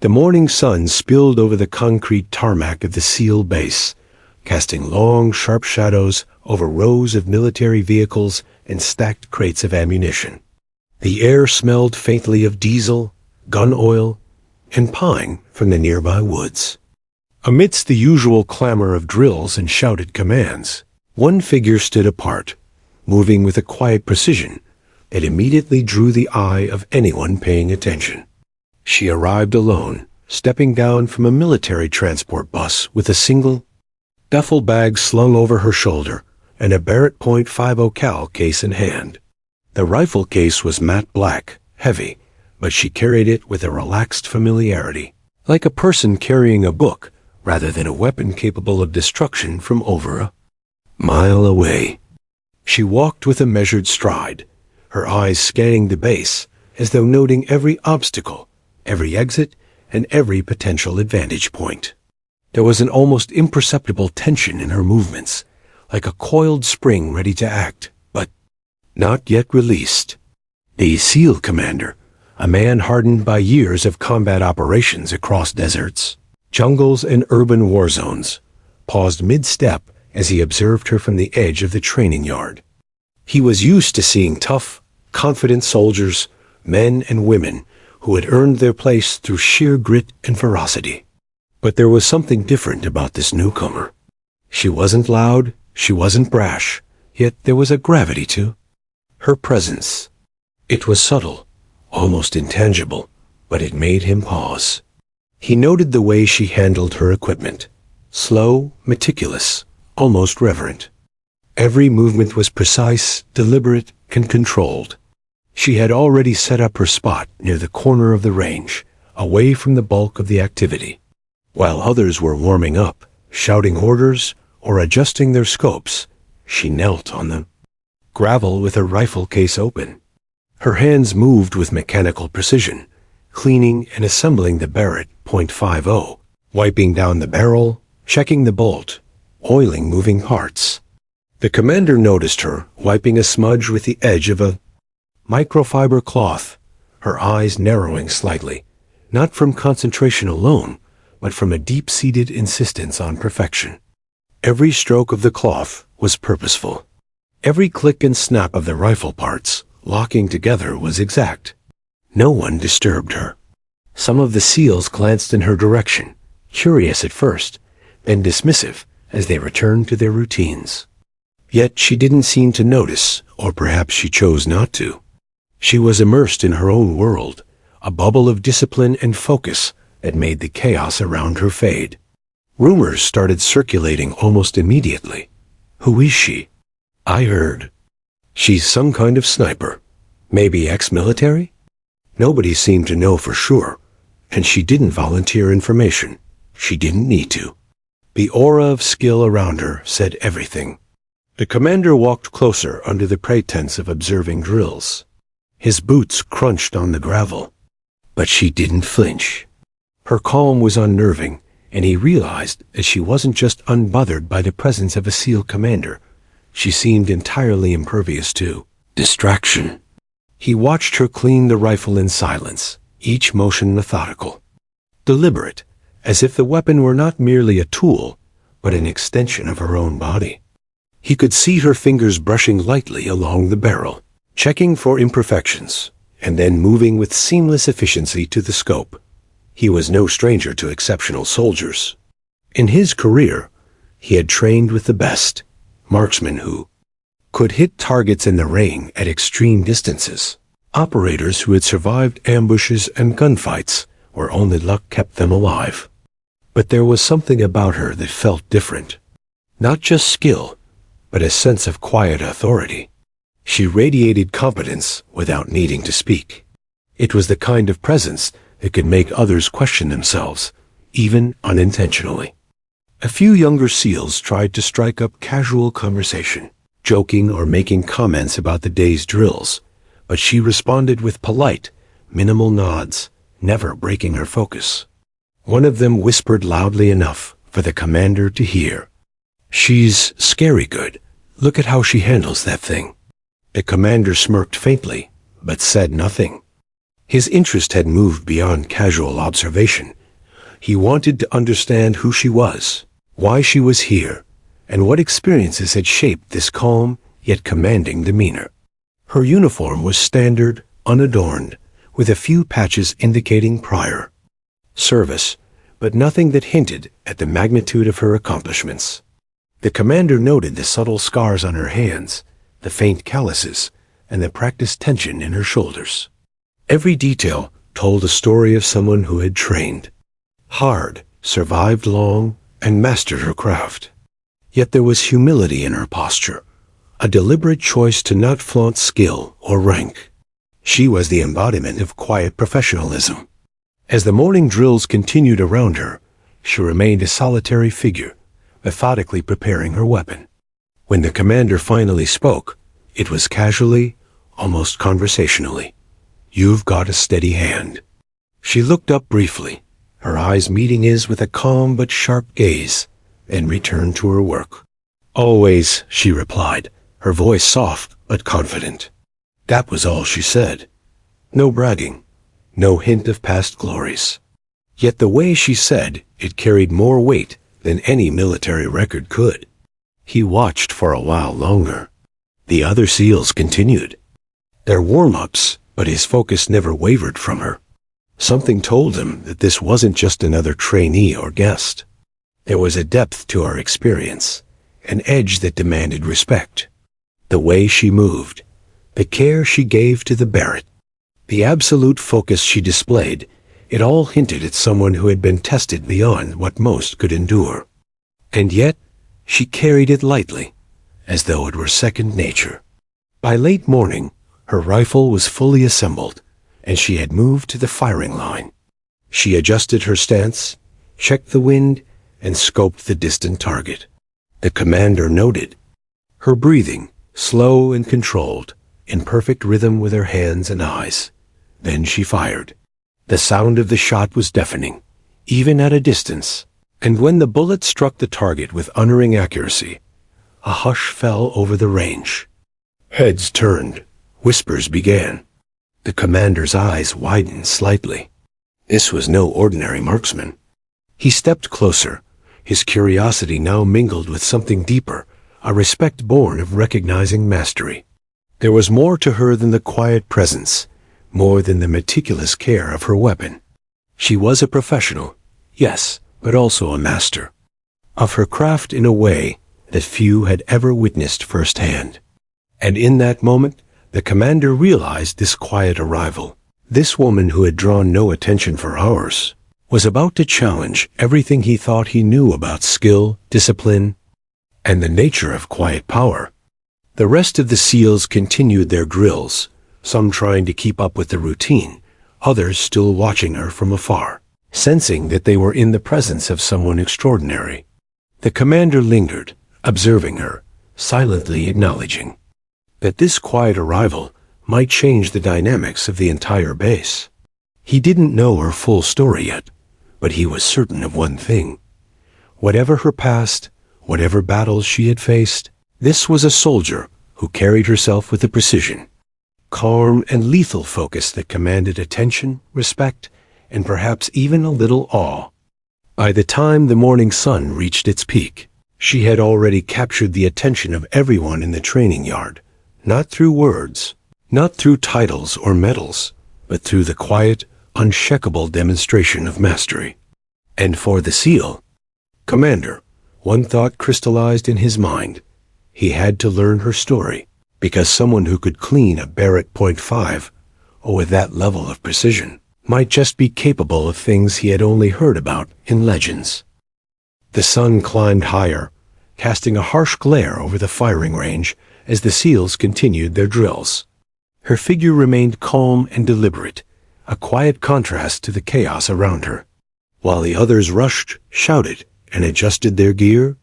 The morning sun spilled over the concrete tarmac of the SEAL base, casting long, sharp shadows over rows of military vehicles and stacked crates of ammunition. The air smelled faintly of diesel, gun oil, and pine from the nearby woods. Amidst the usual clamor of drills and shouted commands, one figure stood apart, moving with a quiet precision that immediately drew the eye of anyone paying attention. She arrived alone, stepping down from a military transport bus with a single duffel bag slung over her shoulder and a Barrett .50 cal case in hand. The rifle case was matte black, heavy, but she carried it with a relaxed familiarity, like a person carrying a book rather than a weapon capable of destruction from over a mile away. She walked with a measured stride, her eyes scanning the base as though noting every obstacle, every exit, and every potential advantage point. There was an almost imperceptible tension in her movements, like a coiled spring ready to act, but not yet released. The SEAL commander, a man hardened by years of combat operations across deserts, jungles, and urban war zones, paused mid-step as he observed her from the edge of the training yard. He was used to seeing tough, confident soldiers, men and women, who had earned their place through sheer grit and ferocity. But there was something different about this newcomer. She wasn't loud, she wasn't brash, yet there was a gravity to her presence. It was subtle, almost intangible, but it made him pause. He noted the way she handled her equipment, slow, meticulous, almost reverent. Every movement was precise, deliberate, and controlled. She had already set up her spot near the corner of the range, away from the bulk of the activity. While others were warming up, shouting orders, or adjusting their scopes, she knelt on the gravel with her rifle case open. Her hands moved with mechanical precision, cleaning and assembling the Barrett .50, wiping down the barrel, checking the bolt, oiling moving parts. The commander noticed her wiping a smudge with the edge of a microfiber cloth, her eyes narrowing slightly, not from concentration alone, but from a deep-seated insistence on perfection. Every stroke of the cloth was purposeful. Every click and snap of the rifle parts, locking together, was exact. No one disturbed her. Some of the SEALs glanced in her direction, curious at first, then dismissive as they returned to their routines. Yet she didn't seem to notice, or perhaps she chose not to. She was immersed in her own world, a bubble of discipline and focus that made the chaos around her fade. Rumors started circulating almost immediately. Who is she? I heard. She's some kind of sniper. Maybe ex-military? Nobody seemed to know for sure, and she didn't volunteer information. She didn't need to. The aura of skill around her said everything. The commander walked closer under the pretense of observing drills. His boots crunched on the gravel, but she didn't flinch. Her calm was unnerving, and he realized that she wasn't just unbothered by the presence of a SEAL commander. She seemed entirely impervious to distraction. He watched her clean the rifle in silence, each motion methodical, deliberate, as if the weapon were not merely a tool, but an extension of her own body. He could see her fingers brushing lightly along the barrel, checking for imperfections, and then moving with seamless efficiency to the scope. He was no stranger to exceptional soldiers. In his career, he had trained with the best, marksmen who could hit targets in the rain at extreme distances, operators who had survived ambushes and gunfights where only luck kept them alive. But there was something about her that felt different. Not just skill, but a sense of quiet authority. She radiated competence without needing to speak. It was the kind of presence that could make others question themselves, even unintentionally. A few younger SEALs tried to strike up casual conversation, joking or making comments about the day's drills, but she responded with polite, minimal nods, never breaking her focus. One of them whispered loudly enough for the commander to hear. "She's scary good. Look at how she handles that thing." The commander smirked faintly, but said nothing. His interest had moved beyond casual observation. He wanted to understand who she was, why she was here, and what experiences had shaped this calm yet commanding demeanor. Her uniform was standard, unadorned, with a few patches indicating prior service, but nothing that hinted at the magnitude of her accomplishments. The commander noted the subtle scars on her hands, the faint calluses, and the practiced tension in her shoulders. Every detail told a story of someone who had trained hard, survived long, and mastered her craft. Yet there was humility in her posture, a deliberate choice to not flaunt skill or rank. She was the embodiment of quiet professionalism. As the morning drills continued around her, she remained a solitary figure, methodically preparing her weapon. When the commander finally spoke, it was casually, almost conversationally. "You've got a steady hand." She looked up briefly, her eyes meeting his with a calm but sharp gaze, and returned to her work. "Always," she replied, her voice soft but confident. That was all she said. No bragging, no hint of past glories. Yet the way she said it carried more weight than any military record could. He watched for a while longer. The other SEALs continued their warm-ups, but his focus never wavered from her. Something told him that this wasn't just another trainee or guest. There was a depth to her experience, an edge that demanded respect. The way she moved, the care she gave to the Barrett, the absolute focus she displayed, it all hinted at someone who had been tested beyond what most could endure. And yet, she carried it lightly, as though it were second nature. By late morning, her rifle was fully assembled, and she had moved to the firing line. She adjusted her stance, checked the wind, and scoped the distant target. The commander noted her breathing, slow and controlled, in perfect rhythm with her hands and eyes. Then she fired. The sound of the shot was deafening, even at a distance, and when the bullet struck the target with unerring accuracy, a hush fell over the range. Heads turned, whispers began. The commander's eyes widened slightly. This was no ordinary marksman. He stepped closer, his curiosity now mingled with something deeper, a respect born of recognizing mastery. There was more to her than the quiet presence, more than the meticulous care of her weapon. She was a professional, yes, but also a master of her craft in a way that few had ever witnessed firsthand. And in that moment, the commander realized this quiet arrival, this woman who had drawn no attention for hours, was about to challenge everything he thought he knew about skill, discipline, and the nature of quiet power. The rest of the SEALs continued their drills, some trying to keep up with the routine, others still watching her from afar, sensing that they were in the presence of someone extraordinary. The commander lingered, observing her, silently acknowledging that this quiet arrival might change the dynamics of the entire base. He didn't know her full story yet, but he was certain of one thing. Whatever her past, whatever battles she had faced, this was a soldier who carried herself with a precision, calm and lethal focus that commanded attention, respect, and perhaps even a little awe. By the time the morning sun reached its peak, she had already captured the attention of everyone in the training yard, not through words, not through titles or medals, but through the quiet, unshakable demonstration of mastery. And for the SEAL commander, one thought crystallized in his mind. He had to learn her story, because someone who could clean a Barrett .5, or with that level of precision, might just be capable of things he had only heard about in legends. The sun climbed higher, casting a harsh glare over the firing range as the SEALs continued their drills. Her figure remained calm and deliberate, a quiet contrast to the chaos around her. While the others rushed, shouted, and adjusted their gear,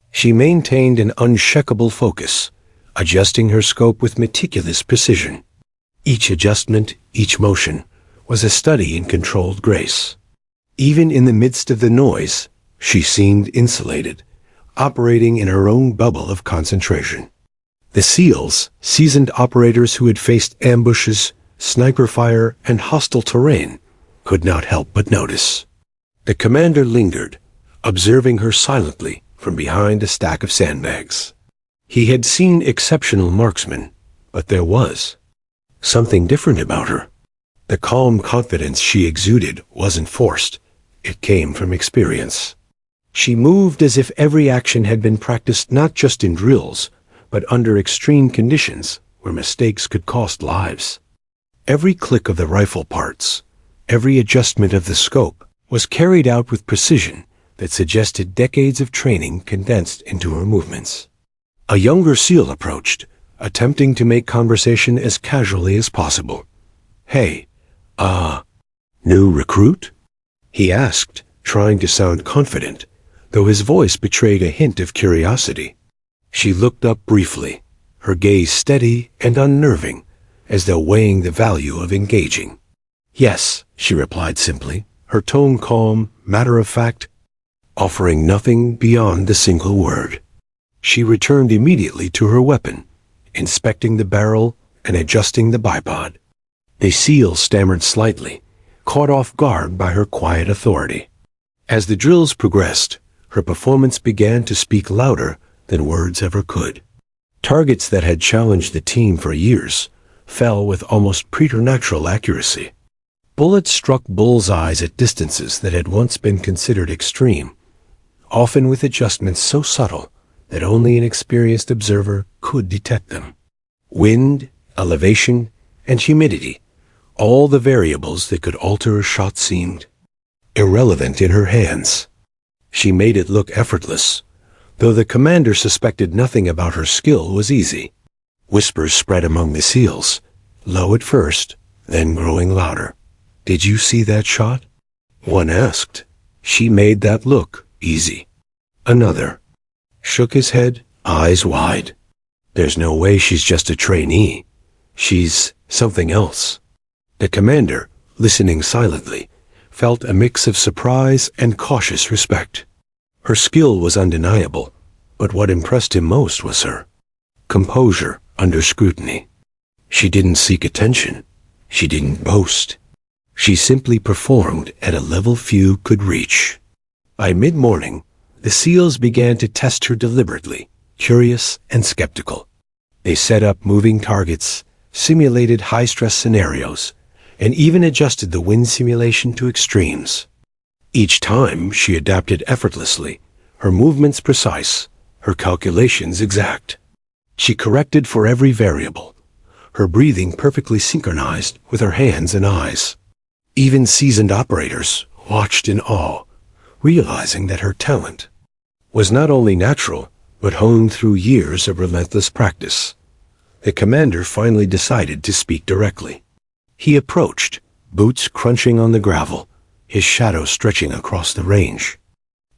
she maintained an unshakable focus, adjusting her scope with meticulous precision. Each adjustment, each motion, was a study in controlled grace. Even in the midst of the noise, she seemed insulated, operating in her own bubble of concentration. The SEALs, seasoned operators who had faced ambushes, sniper fire, and hostile terrain, could not help but notice. The commander lingered, observing her silently from behind a stack of sandbags. He had seen exceptional marksmen, but there was something different about her. The calm confidence she exuded wasn't forced. It came from experience. She moved as if every action had been practiced not just in drills, but under extreme conditions where mistakes could cost lives. Every click of the rifle parts, every adjustment of the scope, was carried out with precision that suggested decades of training condensed into her movements. A younger SEAL approached, attempting to make conversation as casually as possible. "Hey, new recruit?" he asked, trying to sound confident, though his voice betrayed a hint of curiosity. She looked up briefly, her gaze steady and unnerving, as though weighing the value of engaging. "Yes," she replied simply, her tone calm, matter-of-fact, offering nothing beyond the single word. She returned immediately to her weapon, inspecting the barrel and adjusting the bipod. The SEAL stammered slightly, caught off guard by her quiet authority. As the drills progressed, her performance began to speak louder than words ever could. Targets that had challenged the team for years fell with almost preternatural accuracy. Bullets struck bullseyes at distances that had once been considered extreme, often with adjustments so subtle that only an experienced observer could detect them. Wind, elevation, and humidity, all the variables that could alter a shot, seemed irrelevant in her hands. She made it look effortless, though the commander suspected nothing about her skill was easy. Whispers spread among the SEALs, low at first, then growing louder. "Did you see that shot?" one asked. "She made that look easy." Another shook his head, eyes wide. "There's no way she's just a trainee. She's something else." The commander, listening silently, felt a mix of surprise and cautious respect. Her skill was undeniable, but what impressed him most was her composure under scrutiny. She didn't seek attention. She didn't boast. She simply performed at a level few could reach. By mid-morning, the SEALs began to test her deliberately, curious and skeptical. They set up moving targets, simulated high-stress scenarios, and even adjusted the wind simulation to extremes. Each time she adapted effortlessly, her movements precise, her calculations exact. She corrected for every variable, her breathing perfectly synchronized with her hands and eyes. Even seasoned operators watched in awe, realizing that her talent was not only natural, but honed through years of relentless practice. The commander finally decided to speak directly. He approached, boots crunching on the gravel, his shadow stretching across the range.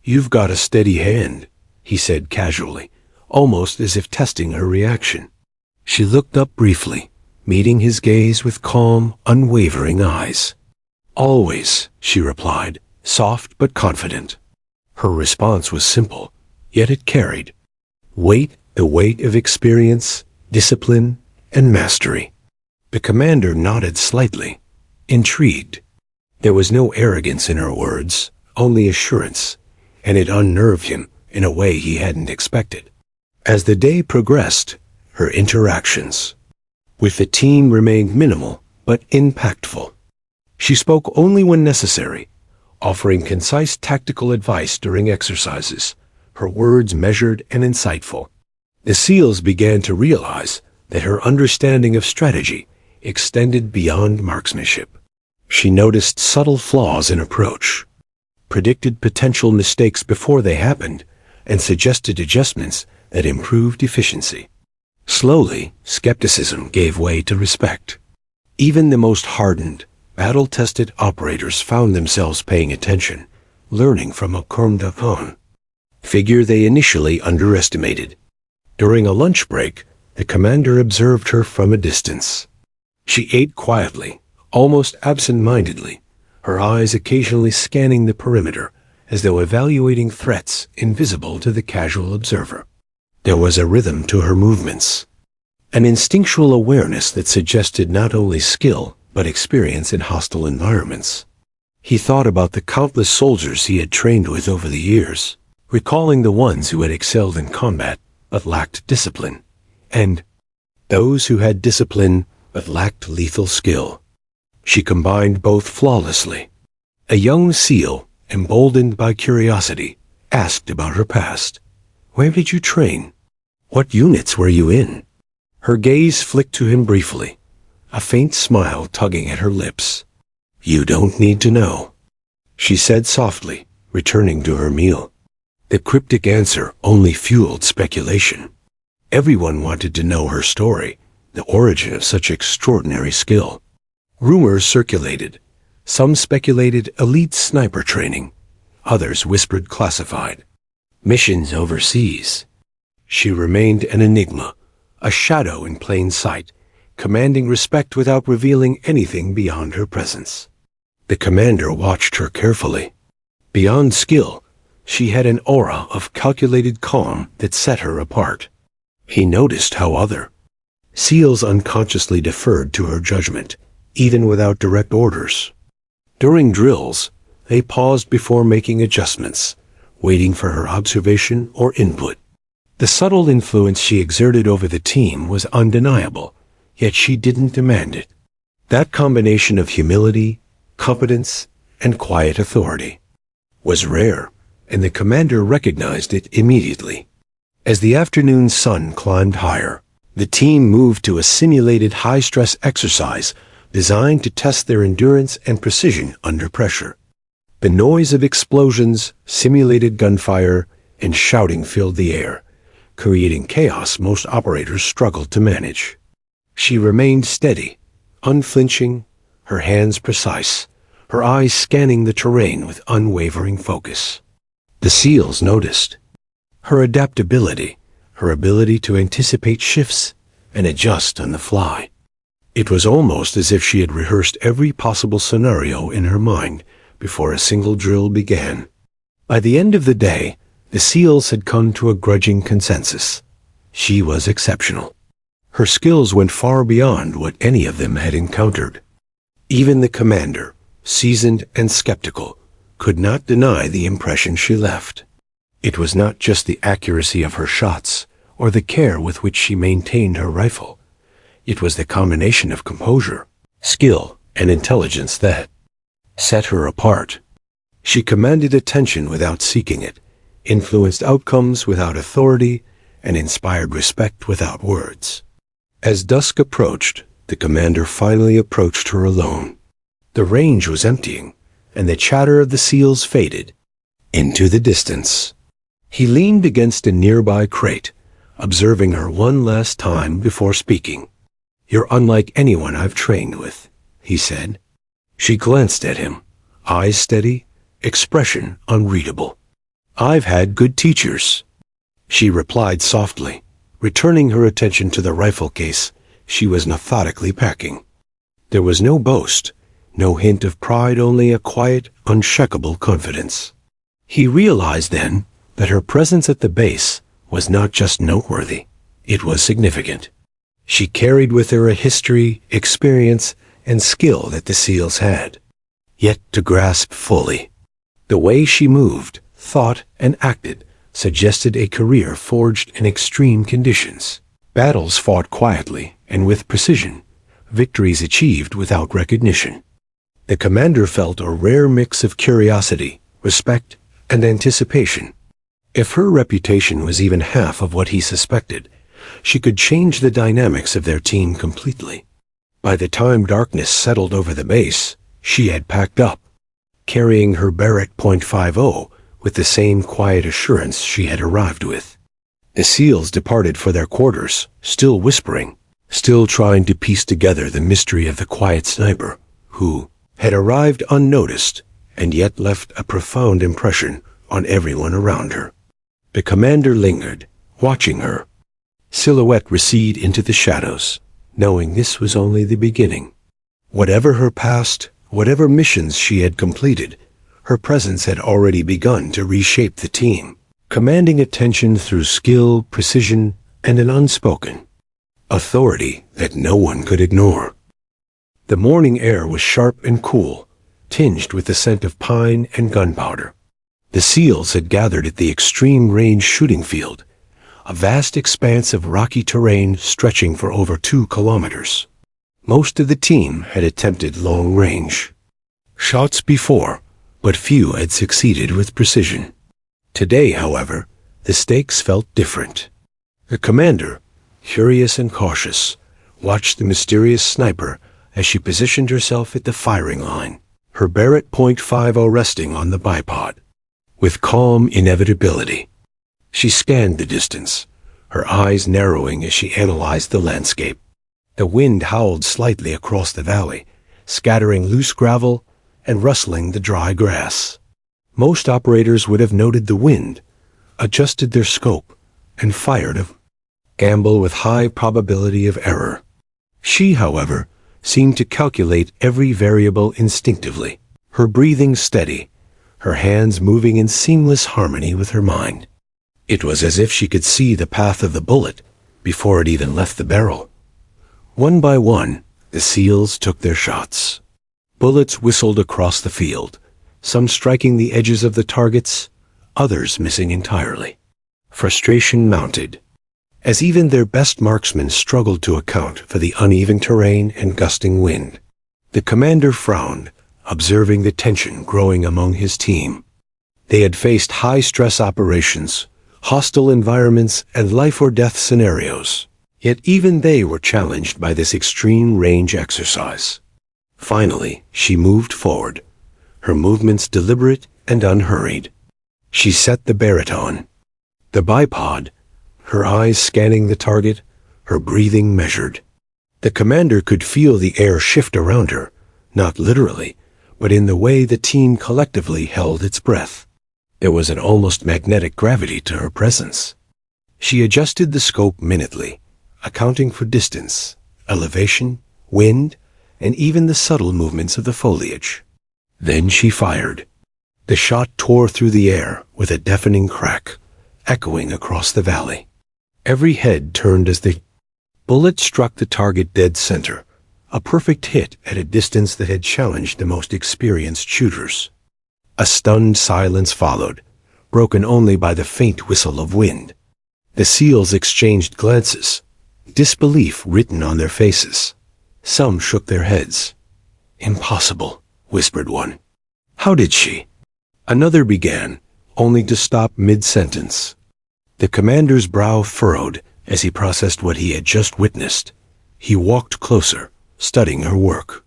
"You've got a steady hand," he said casually, almost as if testing her reaction. She looked up briefly, meeting his gaze with calm, unwavering eyes. "Always," she replied, soft but confident. Her response was simple, yet it carried the weight of experience, discipline, and mastery. The commander nodded slightly, intrigued. There was no arrogance in her words, only assurance, and it unnerved him in a way he hadn't expected. As the day progressed, her interactions with the team remained minimal but impactful. She spoke only when necessary, offering concise tactical advice during exercises, her words measured and insightful. The SEALs began to realize that her understanding of strategy extended beyond marksmanship. She noticed subtle flaws in approach, predicted potential mistakes before they happened, and suggested adjustments that improved efficiency. Slowly, skepticism gave way to respect. Even the most hardened, battle-tested operators found themselves paying attention, learning from a corps d'armée figure they initially underestimated. During a lunch break, the commander observed her from a distance. She ate quietly, almost absent-mindedly, her eyes occasionally scanning the perimeter as though evaluating threats invisible to the casual observer. There was a rhythm to her movements, an instinctual awareness that suggested not only skill, but experience in hostile environments. He thought about the countless soldiers he had trained with over the years, recalling the ones who had excelled in combat but lacked discipline, and those who had discipline but lacked lethal skill. She combined both flawlessly. A young SEAL, emboldened by curiosity, asked about her past. "Where did you train? What units were you in?" Her gaze flicked to him briefly, a faint smile tugging at her lips. "You don't need to know," she said softly, returning to her meal. The cryptic answer only fueled speculation. Everyone wanted to know her story, the origin of such extraordinary skill. Rumors circulated. Some speculated elite sniper training. Others whispered classified missions overseas. She remained an enigma, a shadow in plain sight, commanding respect without revealing anything beyond her presence. The commander watched her carefully. Beyond skill, she had an aura of calculated calm that set her apart. He noticed how other SEALs unconsciously deferred to her judgment, even without direct orders. During drills, they paused before making adjustments, waiting for her observation or input. The subtle influence she exerted over the team was undeniable, yet she didn't demand it. That combination of humility, competence, and quiet authority was rare, and the commander recognized it immediately. As the afternoon sun climbed higher, the team moved to a simulated high-stress exercise designed to test their endurance and precision under pressure. The noise of explosions, simulated gunfire, and shouting filled the air, creating chaos most operators struggled to manage. She remained steady, unflinching, her hands precise, her eyes scanning the terrain with unwavering focus. The SEALs noticed her adaptability, her ability to anticipate shifts and adjust on the fly. It was almost as if she had rehearsed every possible scenario in her mind before a single drill began. By the end of the day, the SEALs had come to a grudging consensus. She was exceptional. Her skills went far beyond what any of them had encountered. Even the commander, seasoned and skeptical, could not deny the impression she left. It was not just the accuracy of her shots or the care with which she maintained her rifle. It was the combination of composure, skill, and intelligence that set her apart. She commanded attention without seeking it, influenced outcomes without authority, and inspired respect without words. As dusk approached, the commander finally approached her alone. The range was emptying, and the chatter of the SEALs faded into the distance. He leaned against a nearby crate, observing her one last time before speaking. "You're unlike anyone I've trained with," he said. She glanced at him, eyes steady, expression unreadable. "I've had good teachers," she replied softly, returning her attention to the rifle case she was methodically packing. There was no boast, no hint of pride, only a quiet, unshakable confidence. He realized then that her presence at the base was not just noteworthy, it was significant. She carried with her a history, experience, and skill that the SEALs had, yet to grasp fully. The way she moved, thought, and acted suggested a career forged in extreme conditions. Battles fought quietly and with precision, victories achieved without recognition. The commander felt a rare mix of curiosity, respect, and anticipation. If her reputation was even half of what he suspected, she could change the dynamics of their team completely. By the time darkness settled over the base, she had packed up, carrying her Barrett .50 with the same quiet assurance she had arrived with. The SEALs departed for their quarters, still whispering, still trying to piece together the mystery of the quiet sniper, who had arrived unnoticed and yet left a profound impression on everyone around her. The commander lingered, watching her silhouette recede into the shadows, knowing this was only the beginning. Whatever her past, whatever missions she had completed, her presence had already begun to reshape the team, commanding attention through skill, precision, and an unspoken authority that no one could ignore. The morning air was sharp and cool, tinged with the scent of pine and gunpowder. The SEALs had gathered at the extreme range shooting field, a vast expanse of rocky terrain stretching for over 2 kilometers. Most of the team had attempted long-range shots before, but few had succeeded with precision. Today, however, the stakes felt different. The commander, curious and cautious, watched the mysterious sniper as she positioned herself at the firing line, her Barrett .50 resting on the bipod. With calm inevitability, she scanned the distance, her eyes narrowing as she analyzed the landscape. The wind howled slightly across the valley, scattering loose gravel and rustling the dry grass. Most operators would have noted the wind, adjusted their scope, and fired a gamble with high probability of error. She, however, seemed to calculate every variable instinctively, her breathing steady, her hands moving in seamless harmony with her mind. It was as if she could see the path of the bullet before it even left the barrel. One by one, the SEALs took their shots. Bullets whistled across the field, some striking the edges of the targets, others missing entirely. Frustration mounted, as even their best marksmen struggled to account for the uneven terrain and gusting wind. The commander frowned, observing the tension growing among his team. They had faced high-stress operations, hostile environments, and life-or-death scenarios. Yet even they were challenged by this extreme-range exercise. Finally, she moved forward, her movements deliberate and unhurried. She set the Barrett on the bipod, her eyes scanning the target, her breathing measured. The commander could feel the air shift around her, not literally, but in the way the team collectively held its breath. There was an almost magnetic gravity to her presence. She adjusted the scope minutely, accounting for distance, elevation, wind, and even the subtle movements of the foliage. Then she fired. The shot tore through the air with a deafening crack, echoing across the valley. Every head turned as the bullet struck the target dead center, a perfect hit at a distance that had challenged the most experienced shooters. A stunned silence followed, broken only by the faint whistle of wind. The SEALs exchanged glances, disbelief written on their faces. Some shook their heads. "Impossible," whispered one. "How did she?" Another began, only to stop mid-sentence. The commander's brow furrowed as he processed what he had just witnessed. He walked closer, studying her work.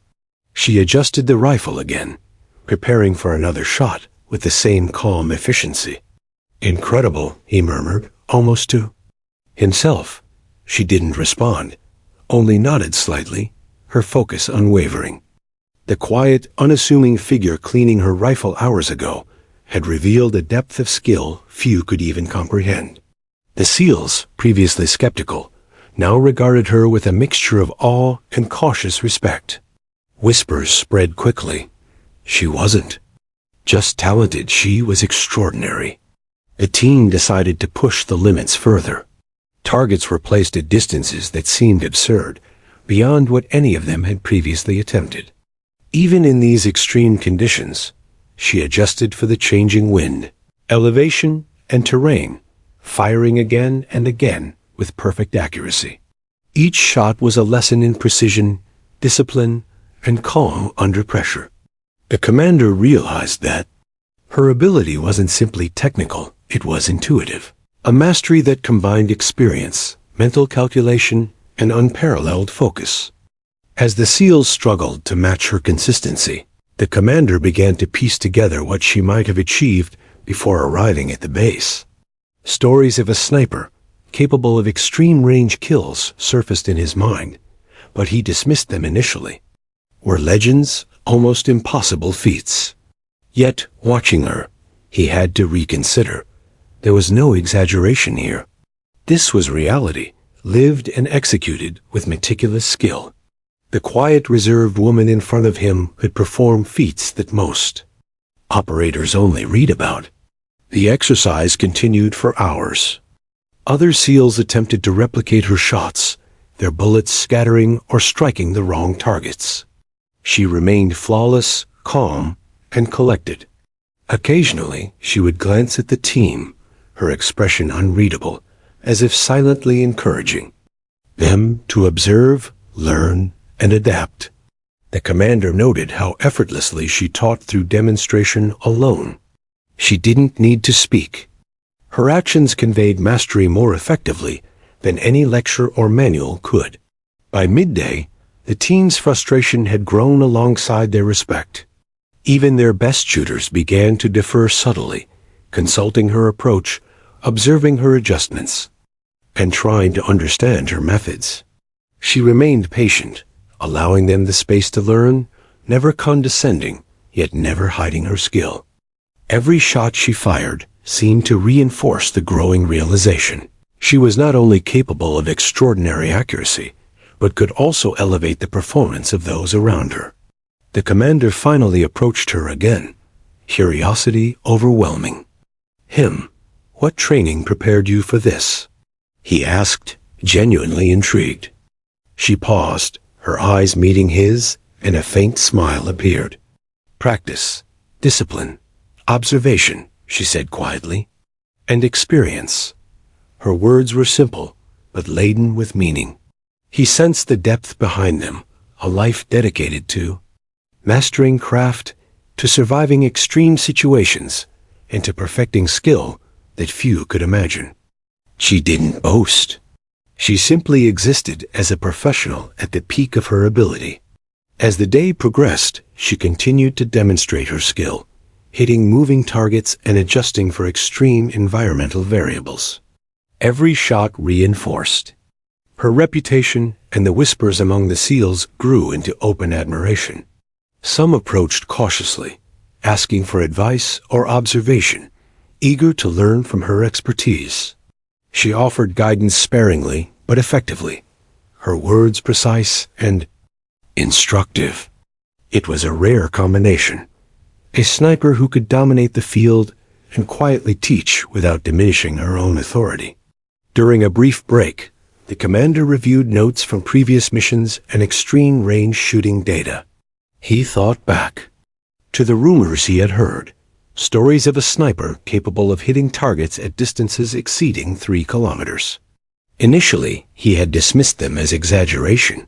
She adjusted the rifle again, preparing for another shot with the same calm efficiency. "Incredible," he murmured, almost to himself. She didn't respond, only nodded slightly, her focus unwavering. The quiet, unassuming figure cleaning her rifle hours ago had revealed a depth of skill few could even comprehend. The SEALs, previously skeptical, now regarded her with a mixture of awe and cautious respect. Whispers spread quickly. She wasn't just talented, she was extraordinary. The team decided to push the limits further. Targets were placed at distances that seemed absurd, beyond what any of them had previously attempted. Even in these extreme conditions, she adjusted for the changing wind, elevation, and terrain, firing again and again with perfect accuracy. Each shot was a lesson in precision, discipline, and calm under pressure. The commander realized that her ability wasn't simply technical, it was intuitive. A mastery that combined experience, mental calculation, and unparalleled focus. As the SEALs struggled to match her consistency, the commander began to piece together what she might have achieved before arriving at the base. Stories of a sniper, capable of extreme-range kills, surfaced in his mind, but he dismissed them initially. Were legends, almost impossible feats. Yet, watching her, he had to reconsider. There was no exaggeration here. This was reality, lived and executed with meticulous skill. The quiet, reserved woman in front of him could perform feats that most operators only read about. The exercise continued for hours. Other SEALs attempted to replicate her shots, their bullets scattering or striking the wrong targets. She remained flawless, calm, and collected. Occasionally, she would glance at the team, her expression unreadable, as if silently encouraging them to observe, learn, and adapt. The commander noted how effortlessly she taught through demonstration alone. She didn't need to speak. Her actions conveyed mastery more effectively than any lecture or manual could. By midday, the team's frustration had grown alongside their respect. Even their best shooters began to defer subtly, consulting her approach, observing her adjustments, and trying to understand her methods. She remained patient, allowing them the space to learn, never condescending, yet never hiding her skill. Every shot she fired seemed to reinforce the growing realization. She was not only capable of extraordinary accuracy, but could also elevate the performance of those around her. The commander finally approached her again, curiosity overwhelming. "What training prepared you for this?" he asked, genuinely intrigued. She paused, her eyes meeting his, and a faint smile appeared. "Practice, discipline, observation," she said quietly, "and experience." Her words were simple, but laden with meaning. He sensed the depth behind them, a life dedicated to mastering craft, to surviving extreme situations, and to perfecting skill that few could imagine. She didn't boast. She simply existed as a professional at the peak of her ability. As the day progressed, she continued to demonstrate her skill, hitting moving targets and adjusting for extreme environmental variables. Every shot reinforced her reputation, and the whispers among the SEALs grew into open admiration. Some approached cautiously, asking for advice or observation, eager to learn from her expertise. She offered guidance sparingly but effectively, her words precise and instructive. It was a rare combination. A sniper who could dominate the field and quietly teach without diminishing her own authority. During a brief break, the commander reviewed notes from previous missions and extreme-range shooting data. He thought back to the rumors he had heard, stories of a sniper capable of hitting targets at distances exceeding 3 kilometers. Initially, he had dismissed them as exaggeration.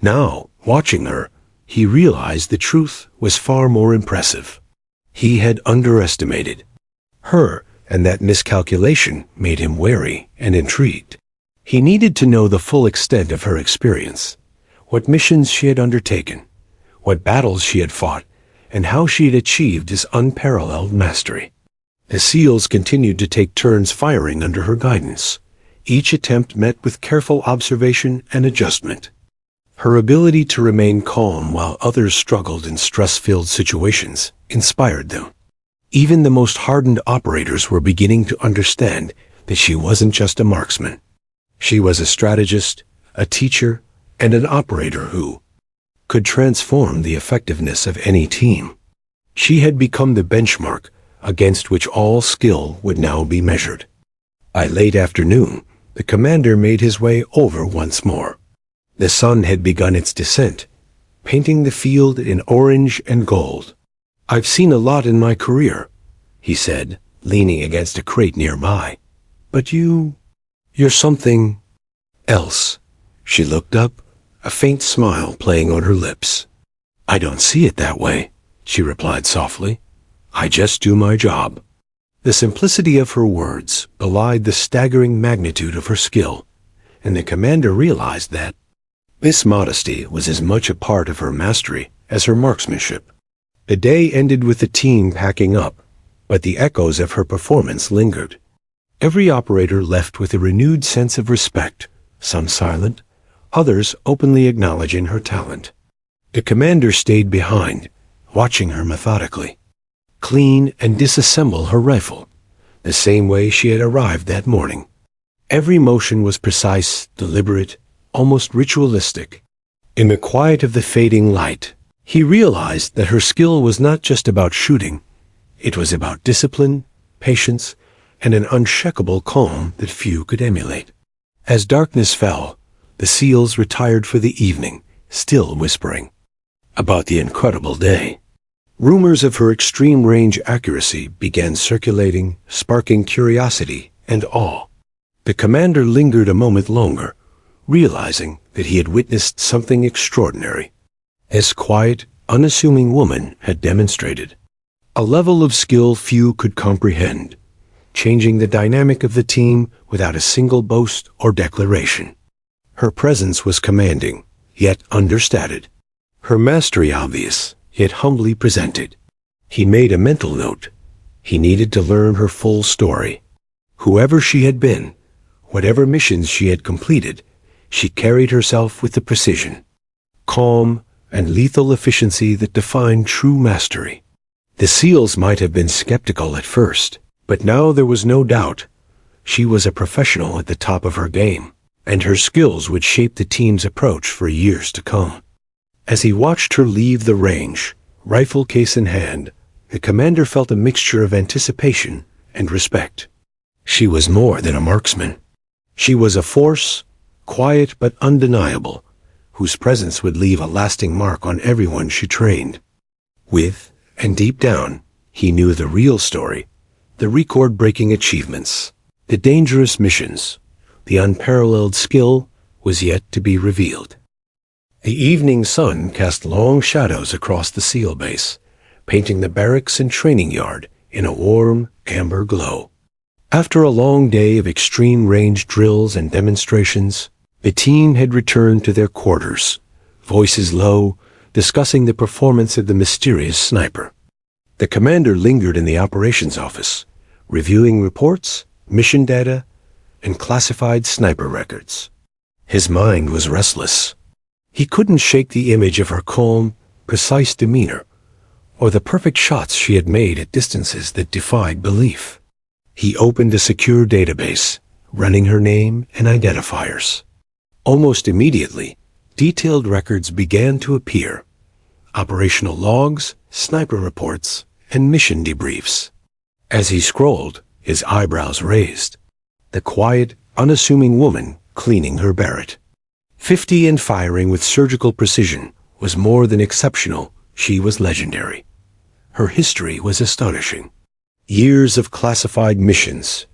Now, watching her, he realized the truth was far more impressive. He had underestimated her, and that miscalculation made him wary and intrigued. He needed to know the full extent of her experience, what missions she had undertaken, what battles she had fought, and how she had achieved this unparalleled mastery. The SEALs continued to take turns firing under her guidance, each attempt met with careful observation and adjustment. Her ability to remain calm while others struggled in stress-filled situations inspired them. Even the most hardened operators were beginning to understand that she wasn't just a marksman. She was a strategist, a teacher, and an operator who could transform the effectiveness of any team. She had become the benchmark against which all skill would now be measured. By late afternoon, the commander made his way over once more. The sun had begun its descent, painting the field in orange and gold. "I've seen a lot in my career," he said, leaning against a crate nearby. "But you're something else." She looked up, a faint smile playing on her lips. "I don't see it that way," she replied softly. "I just do my job." The simplicity of her words belied the staggering magnitude of her skill, and the commander realized that this modesty was as much a part of her mastery as her marksmanship. The day ended with the team packing up, but the echoes of her performance lingered. Every operator left with a renewed sense of respect, some silent, others openly acknowledging her talent. The commander stayed behind, watching her methodically clean and disassemble her rifle, the same way she had arrived that morning. Every motion was precise, deliberate, almost ritualistic. In the quiet of the fading light, he realized that her skill was not just about shooting. It was about discipline, patience, and an unshakable calm that few could emulate. As darkness fell, the SEALs retired for the evening, still whispering about the incredible day. Rumors of her extreme range accuracy began circulating, sparking curiosity and awe. The commander lingered a moment longer, realizing that he had witnessed something extraordinary. This quiet, unassuming woman had demonstrated a level of skill few could comprehend, changing the dynamic of the team without a single boast or declaration. Her presence was commanding, yet understated. Her mastery obvious, yet humbly presented. He made a mental note. He needed to learn her full story. Whoever she had been, whatever missions she had completed, she carried herself with the precision, calm, and lethal efficiency that defined true mastery. The SEALs might have been skeptical at first, but now there was no doubt. She was a professional at the top of her game, and her skills would shape the team's approach for years to come. As he watched her leave the range, rifle case in hand, the commander felt a mixture of anticipation and respect. She was more than a marksman. She was a force, quiet but undeniable, whose presence would leave a lasting mark on everyone she trained with, and deep down, he knew the real story, the record-breaking achievements, the dangerous missions, the unparalleled skill was yet to be revealed. The evening sun cast long shadows across the SEAL base, painting the barracks and training yard in a warm, amber glow. After a long day of extreme range drills and demonstrations, the team had returned to their quarters, voices low, discussing the performance of the mysterious sniper. The commander lingered in the operations office, reviewing reports, mission data, and classified sniper records. His mind was restless. He couldn't shake the image of her calm, precise demeanor, or the perfect shots she had made at distances that defied belief. He opened a secure database, running her name and identifiers. Almost immediately, detailed records began to appear. Operational logs, sniper reports, and mission debriefs. As he scrolled, his eyebrows raised. The quiet, unassuming woman cleaning her Barrett, 50 and firing with surgical precision, was more than exceptional. She was legendary. Her history was astonishing. Years of classified missions,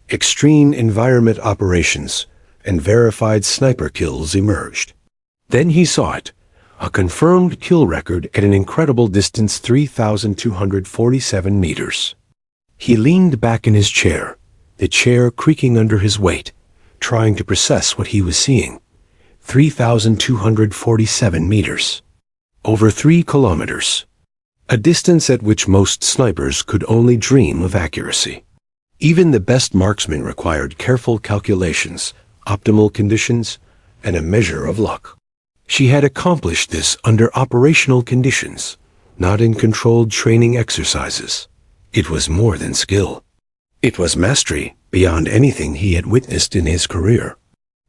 extreme environment operations, and verified sniper kills emerged. Then he saw it, a confirmed kill record at an incredible distance, 3,247 meters. He leaned back in his chair, the chair creaking under his weight, trying to process what he was seeing. 3,247 meters. Over 3 kilometers. A distance at which most snipers could only dream of accuracy. Even the best marksmen required careful calculations, optimal conditions, and a measure of luck. She had accomplished this under operational conditions, not in controlled training exercises. It was more than skill. It was mastery beyond anything he had witnessed in his career.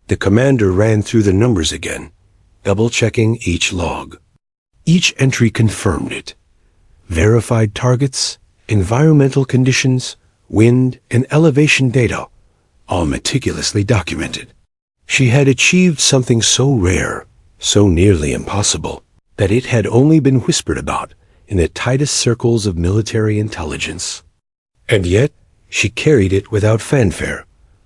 The commander ran through the numbers again, double-checking each log. Each entry confirmed it. Verified targets, environmental conditions, wind and elevation data, all meticulously documented. She had achieved something so rare, so nearly impossible, that it had only been whispered about in the tightest circles of military intelligence. And yet, she carried it without fanfare,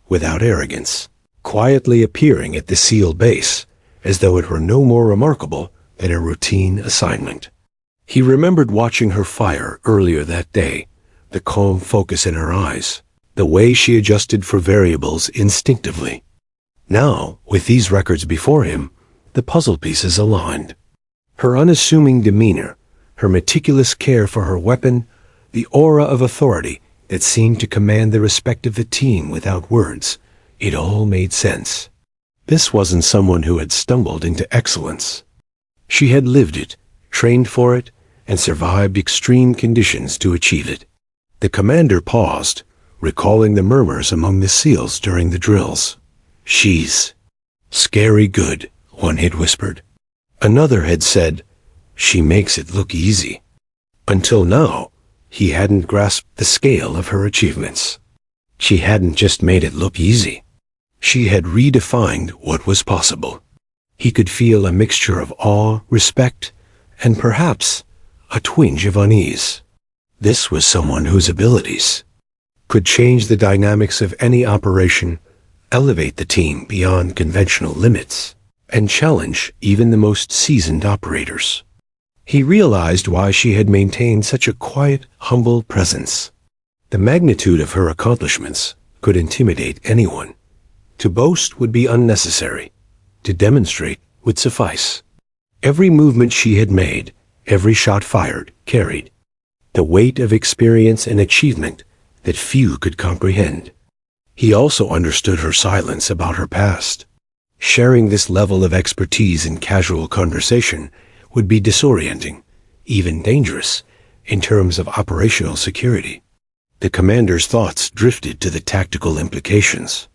without arrogance, quietly appearing at the SEAL base, as though it were no more remarkable than a routine assignment. He remembered watching her fire earlier that day, the calm focus in her eyes, the way she adjusted for variables instinctively. Now, with these records before him, the puzzle pieces aligned. Her unassuming demeanor, her meticulous care for her weapon, the aura of authority that seemed to command the respect of the team without words, it all made sense. This wasn't someone who had stumbled into excellence. She had lived it, trained for it, and survived extreme conditions to achieve it. The commander paused, recalling the murmurs among the SEALs during the drills. "She's scary good," one had whispered. Another had said, "She makes it look easy." Until now, he hadn't grasped the scale of her achievements. She hadn't just made it look easy. She had redefined what was possible. He could feel a mixture of awe, respect, and perhaps a twinge of unease. This was someone whose abilities could change the dynamics of any operation, elevate the team beyond conventional limits, and challenge even the most seasoned operators. He realized why she had maintained such a quiet, humble presence. The magnitude of her accomplishments could intimidate anyone. To boast would be unnecessary. To demonstrate would suffice. Every movement she had made, every shot fired, carried the weight of experience and achievement that few could comprehend. He also understood her silence about her past. Sharing this level of expertise in casual conversation would be disorienting, even dangerous, in terms of operational security. The commander's thoughts drifted to the tactical implications.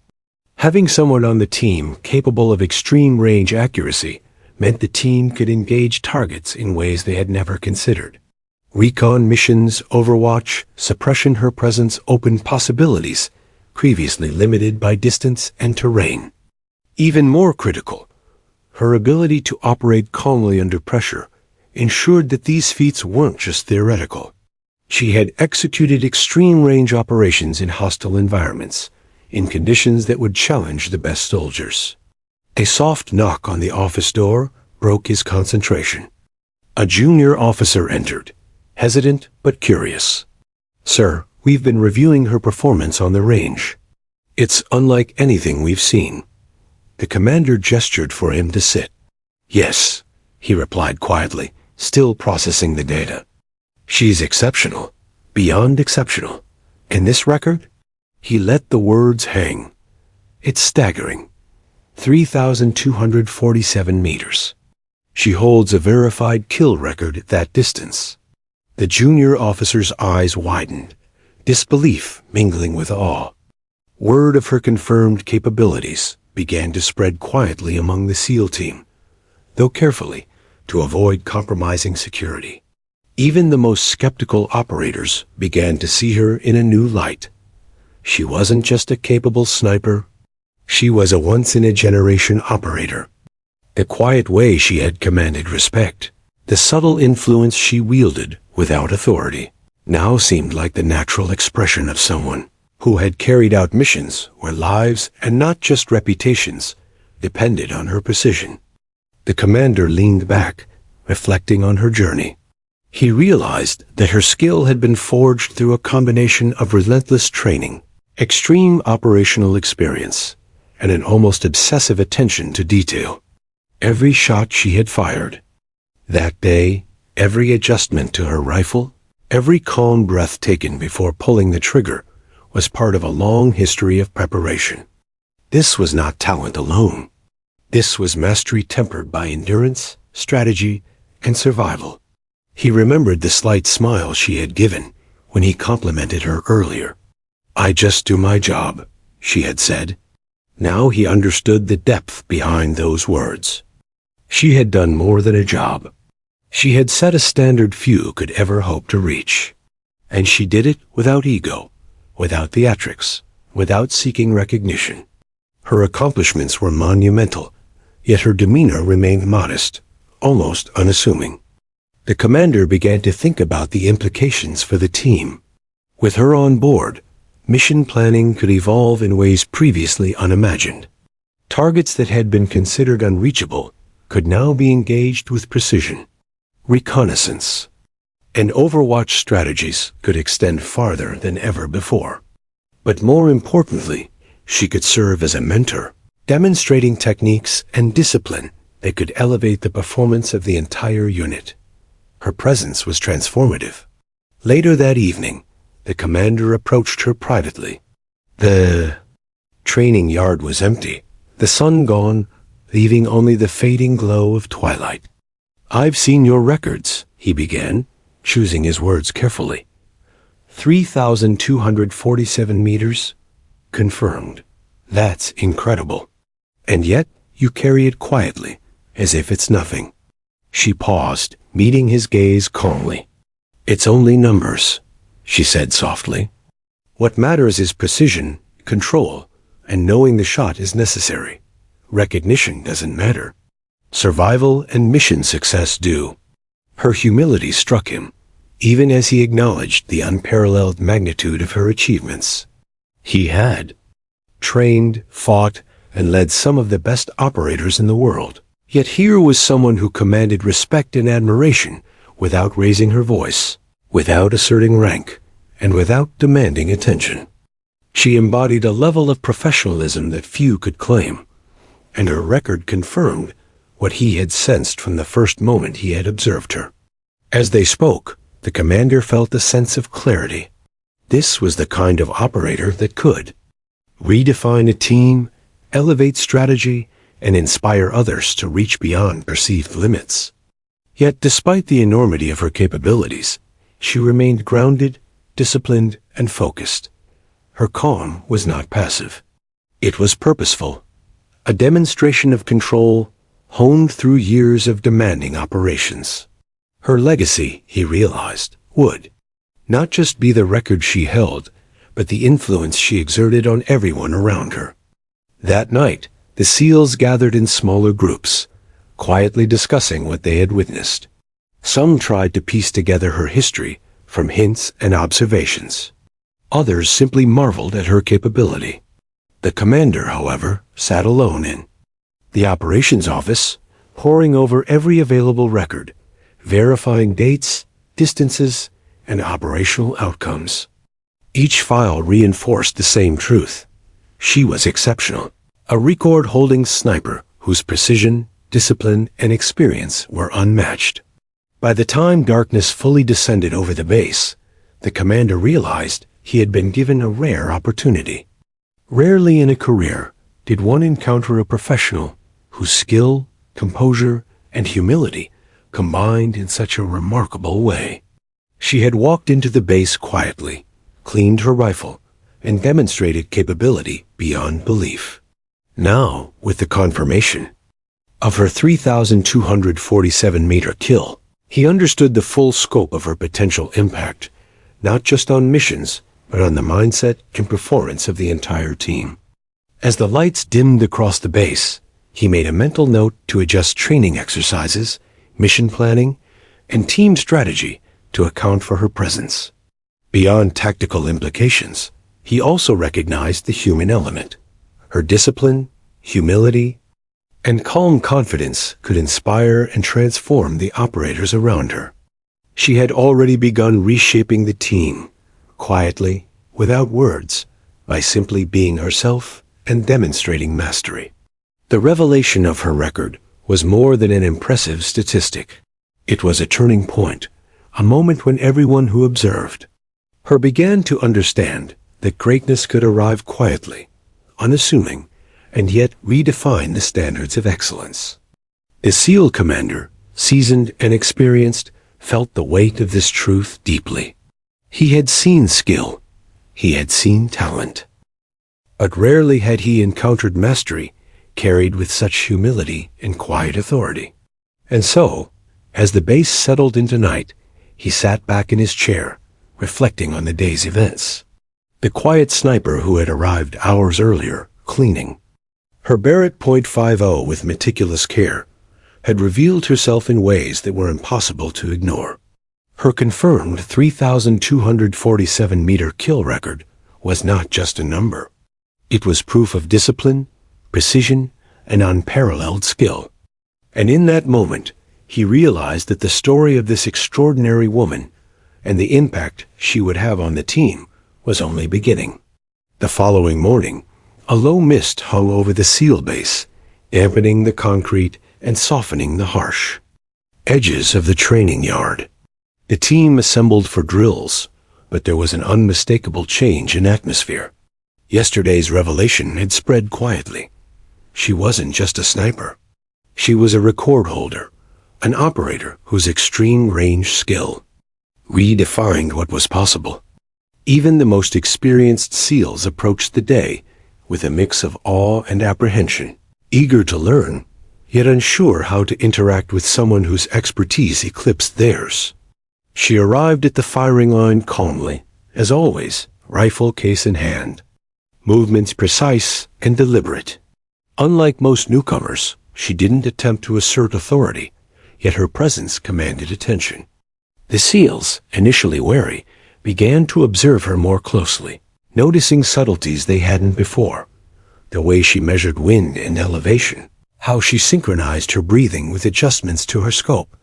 Having someone on the team capable of extreme range accuracy meant the team could engage targets in ways they had never considered. Recon missions, Overwatch, suppression her presence opened possibilities previously limited by distance and terrain. Even more critical, her ability to operate calmly under pressure ensured that these feats weren't just theoretical. She had executed extreme-range operations in hostile environments, in conditions that would challenge the best soldiers. A soft knock on the office door broke his concentration. A junior officer entered, hesitant but curious. "Sir, we've been reviewing her performance on the range. It's unlike anything we've seen." The commander gestured for him to sit. "Yes," he replied quietly, still processing the data. "She's exceptional, beyond exceptional. And this record?" He let the words hang. "It's staggering. 3,247 meters. She holds a verified kill record at that distance." The junior officer's eyes widened, disbelief mingling with awe. Word of her confirmed capabilities began to spread quietly among the SEAL team, though carefully, to avoid compromising security. Even the most skeptical operators began to see her in a new light. She wasn't just a capable sniper. She was a once-in-a-generation operator. The quiet way she had commanded respect, the subtle influence she wielded without authority, now seemed like the natural expression of someone who had carried out missions where lives, and not just reputations, depended on her precision. The commander leaned back, reflecting on her journey. He realized that her skill had been forged through a combination of relentless training, extreme operational experience, and an almost obsessive attention to detail. Every shot she had fired that day, every adjustment to her rifle, every calm breath taken before pulling the trigger was part of a long history of preparation. This was not talent alone. This was mastery tempered by endurance, strategy, and survival. He remembered the slight smile she had given when he complimented her earlier. "I just do my job," she had said. Now he understood the depth behind those words. She had done more than a job. She had set a standard few could ever hope to reach. And she did it without ego, without theatrics, without seeking recognition. Her accomplishments were monumental, yet her demeanor remained modest, almost unassuming. The commander began to think about the implications for the team. With her on board, mission planning could evolve in ways previously unimagined. Targets that had been considered unreachable could now be engaged with precision. Reconnaissance and Overwatch strategies could extend farther than ever before. But more importantly, she could serve as a mentor, demonstrating techniques and discipline that could elevate the performance of the entire unit. Her presence was transformative. Later that evening, the commander approached her privately. The training yard was empty, the sun gone, leaving only the fading glow of twilight. "I've seen your records," he began, choosing his words carefully. 3,247 meters? Confirmed. That's incredible. And yet, you carry it quietly, as if it's nothing. She paused, meeting his gaze calmly. "It's only numbers," she said softly. "What matters is precision, control, and knowing the shot is necessary. Recognition doesn't matter. Survival and mission success do. Her humility struck him, even as he acknowledged the unparalleled magnitude of her achievements. He had trained, fought, and led some of the best operators in the world. Yet here was someone who commanded respect and admiration without raising her voice, without asserting rank, and without demanding attention. She embodied a level of professionalism that few could claim, and her record confirmed what he had sensed from the first moment he had observed her. As they spoke, the commander felt a sense of clarity. This was the kind of operator that could redefine a team, elevate strategy, and inspire others to reach beyond perceived limits. Yet despite the enormity of her capabilities, she remained grounded, disciplined, and focused. Her calm was not passive. It was purposeful, a demonstration of control honed through years of demanding operations. Her legacy, he realized, would not just be the record she held, but the influence she exerted on everyone around her. That night, the SEALs gathered in smaller groups, quietly discussing what they had witnessed. Some tried to piece together her history from hints and observations. Others simply marveled at her capability. The commander, however, sat alone in the operations office, poring over every available record, verifying dates, distances, and operational outcomes. Each file reinforced the same truth. She was exceptional, a record-holding sniper whose precision, discipline, and experience were unmatched. By the time darkness fully descended over the base, the commander realized he had been given a rare opportunity. Rarely in a career did one encounter a professional whose skill, composure, and humility combined in such a remarkable way. She had walked into the base quietly, cleaned her rifle, and demonstrated capability beyond belief. Now, with the confirmation of her 3,247-meter kill, he understood the full scope of her potential impact, not just on missions, but on the mindset and performance of the entire team. As the lights dimmed across the base, he made a mental note to adjust training exercises, mission planning, and team strategy to account for her presence. Beyond tactical implications, he also recognized the human element. Her discipline, humility, and calm confidence could inspire and transform the operators around her. She had already begun reshaping the team, quietly, without words, by simply being herself and demonstrating mastery. The revelation of her record was more than an impressive statistic. It was a turning point, a moment when everyone who observed her began to understand that greatness could arrive quietly, unassuming, and yet redefine the standards of excellence. The SEAL commander, seasoned and experienced, felt the weight of this truth deeply. He had seen skill, he had seen talent, but rarely had he encountered mastery carried with such humility and quiet authority. And so, as the base settled into night, he sat back in his chair, reflecting on the day's events. The quiet sniper who had arrived hours earlier, cleaning her Barrett .50 with meticulous care, had revealed herself in ways that were impossible to ignore. Her confirmed 3,247-meter kill record was not just a number. It was proof of discipline, precision, and unparalleled skill. And in that moment, he realized that the story of this extraordinary woman and the impact she would have on the team was only beginning. The following morning, a low mist hung over the SEAL base, dampening the concrete and softening the harsh edges of the training yard. The team assembled for drills, but there was an unmistakable change in atmosphere. Yesterday's revelation had spread quietly. She wasn't just a sniper. She was a record holder, an operator whose extreme range skill redefined what was possible. Even the most experienced SEALs approached the day with a mix of awe and apprehension, eager to learn, yet unsure how to interact with someone whose expertise eclipsed theirs. She arrived at the firing line calmly, as always, rifle case in hand. movements precise and deliberate. Unlike most newcomers, she didn't attempt to assert authority, yet her presence commanded attention. The SEALs, initially wary, began to observe her more closely, noticing subtleties they hadn't before. The way she measured wind and elevation, how she synchronized her breathing with adjustments to her scope,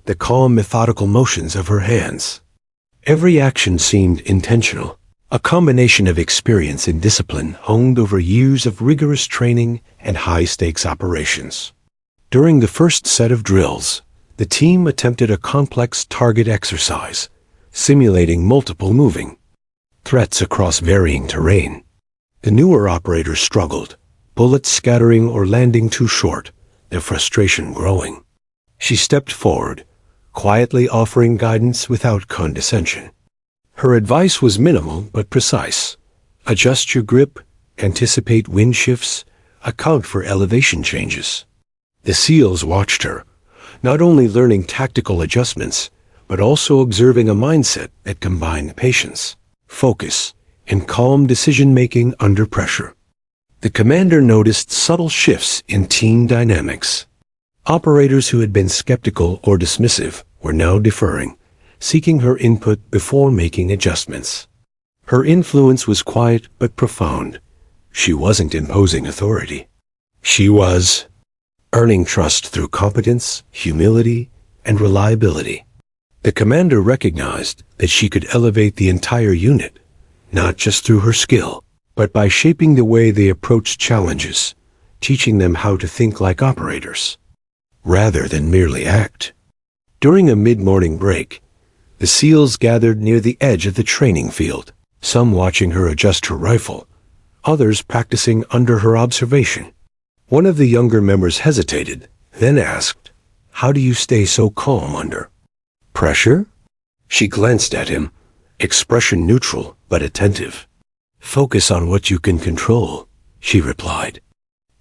the calm, methodical motions of her hands. Every action seemed intentional, a combination of experience and discipline honed over years of rigorous training and high-stakes operations. During the first set of drills, the team attempted a complex target exercise, simulating multiple moving threats across varying terrain. The newer operators struggled, bullets scattering or landing too short, their frustration growing. She stepped forward, quietly offering guidance without condescension. Her advice was minimal but precise. Adjust your grip, anticipate wind shifts, account for elevation changes. The SEALs watched her, not only learning tactical adjustments, but also observing a mindset that combined patience, focus, and calm decision-making under pressure. The commander noticed subtle shifts in team dynamics. Operators who had been skeptical or dismissive were now deferring, seeking her input before making adjustments. Her influence was quiet but profound. She wasn't imposing authority. She was earning trust through competence, humility, and reliability. The commander recognized that she could elevate the entire unit, not just through her skill, but by shaping the way they approached challenges, teaching them how to think like operators, rather than merely act. During a mid-morning break, the SEALs gathered near the edge of the training field, some watching her adjust her rifle, others practicing under her observation. One of the younger members hesitated, then asked, "How do you stay so calm under pressure?" She glanced at him, expression neutral but attentive. "Focus on what you can control," she replied.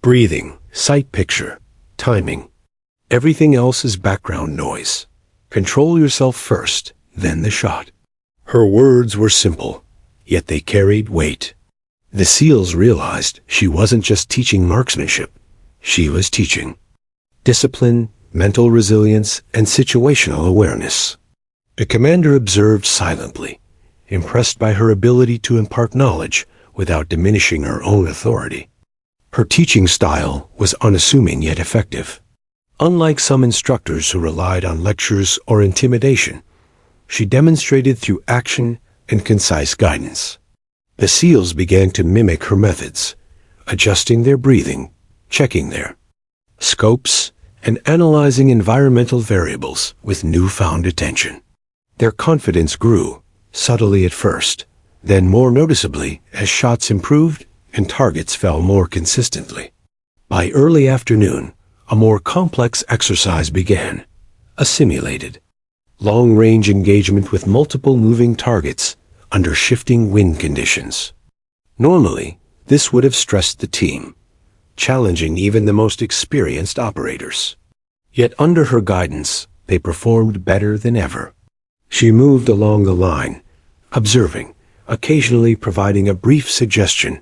"Breathing, sight picture, timing. Everything else is background noise. Control yourself first, then the shot." Her words were simple, yet they carried weight. The SEALs realized she wasn't just teaching marksmanship. She was teaching discipline, mental resilience, and situational awareness. The commander observed silently, impressed by her ability to impart knowledge without diminishing her own authority. Her teaching style was unassuming yet effective. Unlike some instructors who relied on lectures or intimidation, she demonstrated through action and concise guidance. The SEALs began to mimic her methods, adjusting their breathing, checking their scopes, and analyzing environmental variables with newfound attention. Their confidence grew, subtly at first, then more noticeably as shots improved and targets fell more consistently. By early afternoon, a more complex exercise began, a simulated, long-range engagement with multiple moving targets under shifting wind conditions. Normally, this would have stressed the team, challenging even the most experienced operators. Yet under her guidance, they performed better than ever. She moved along the line, observing, occasionally providing a brief suggestion,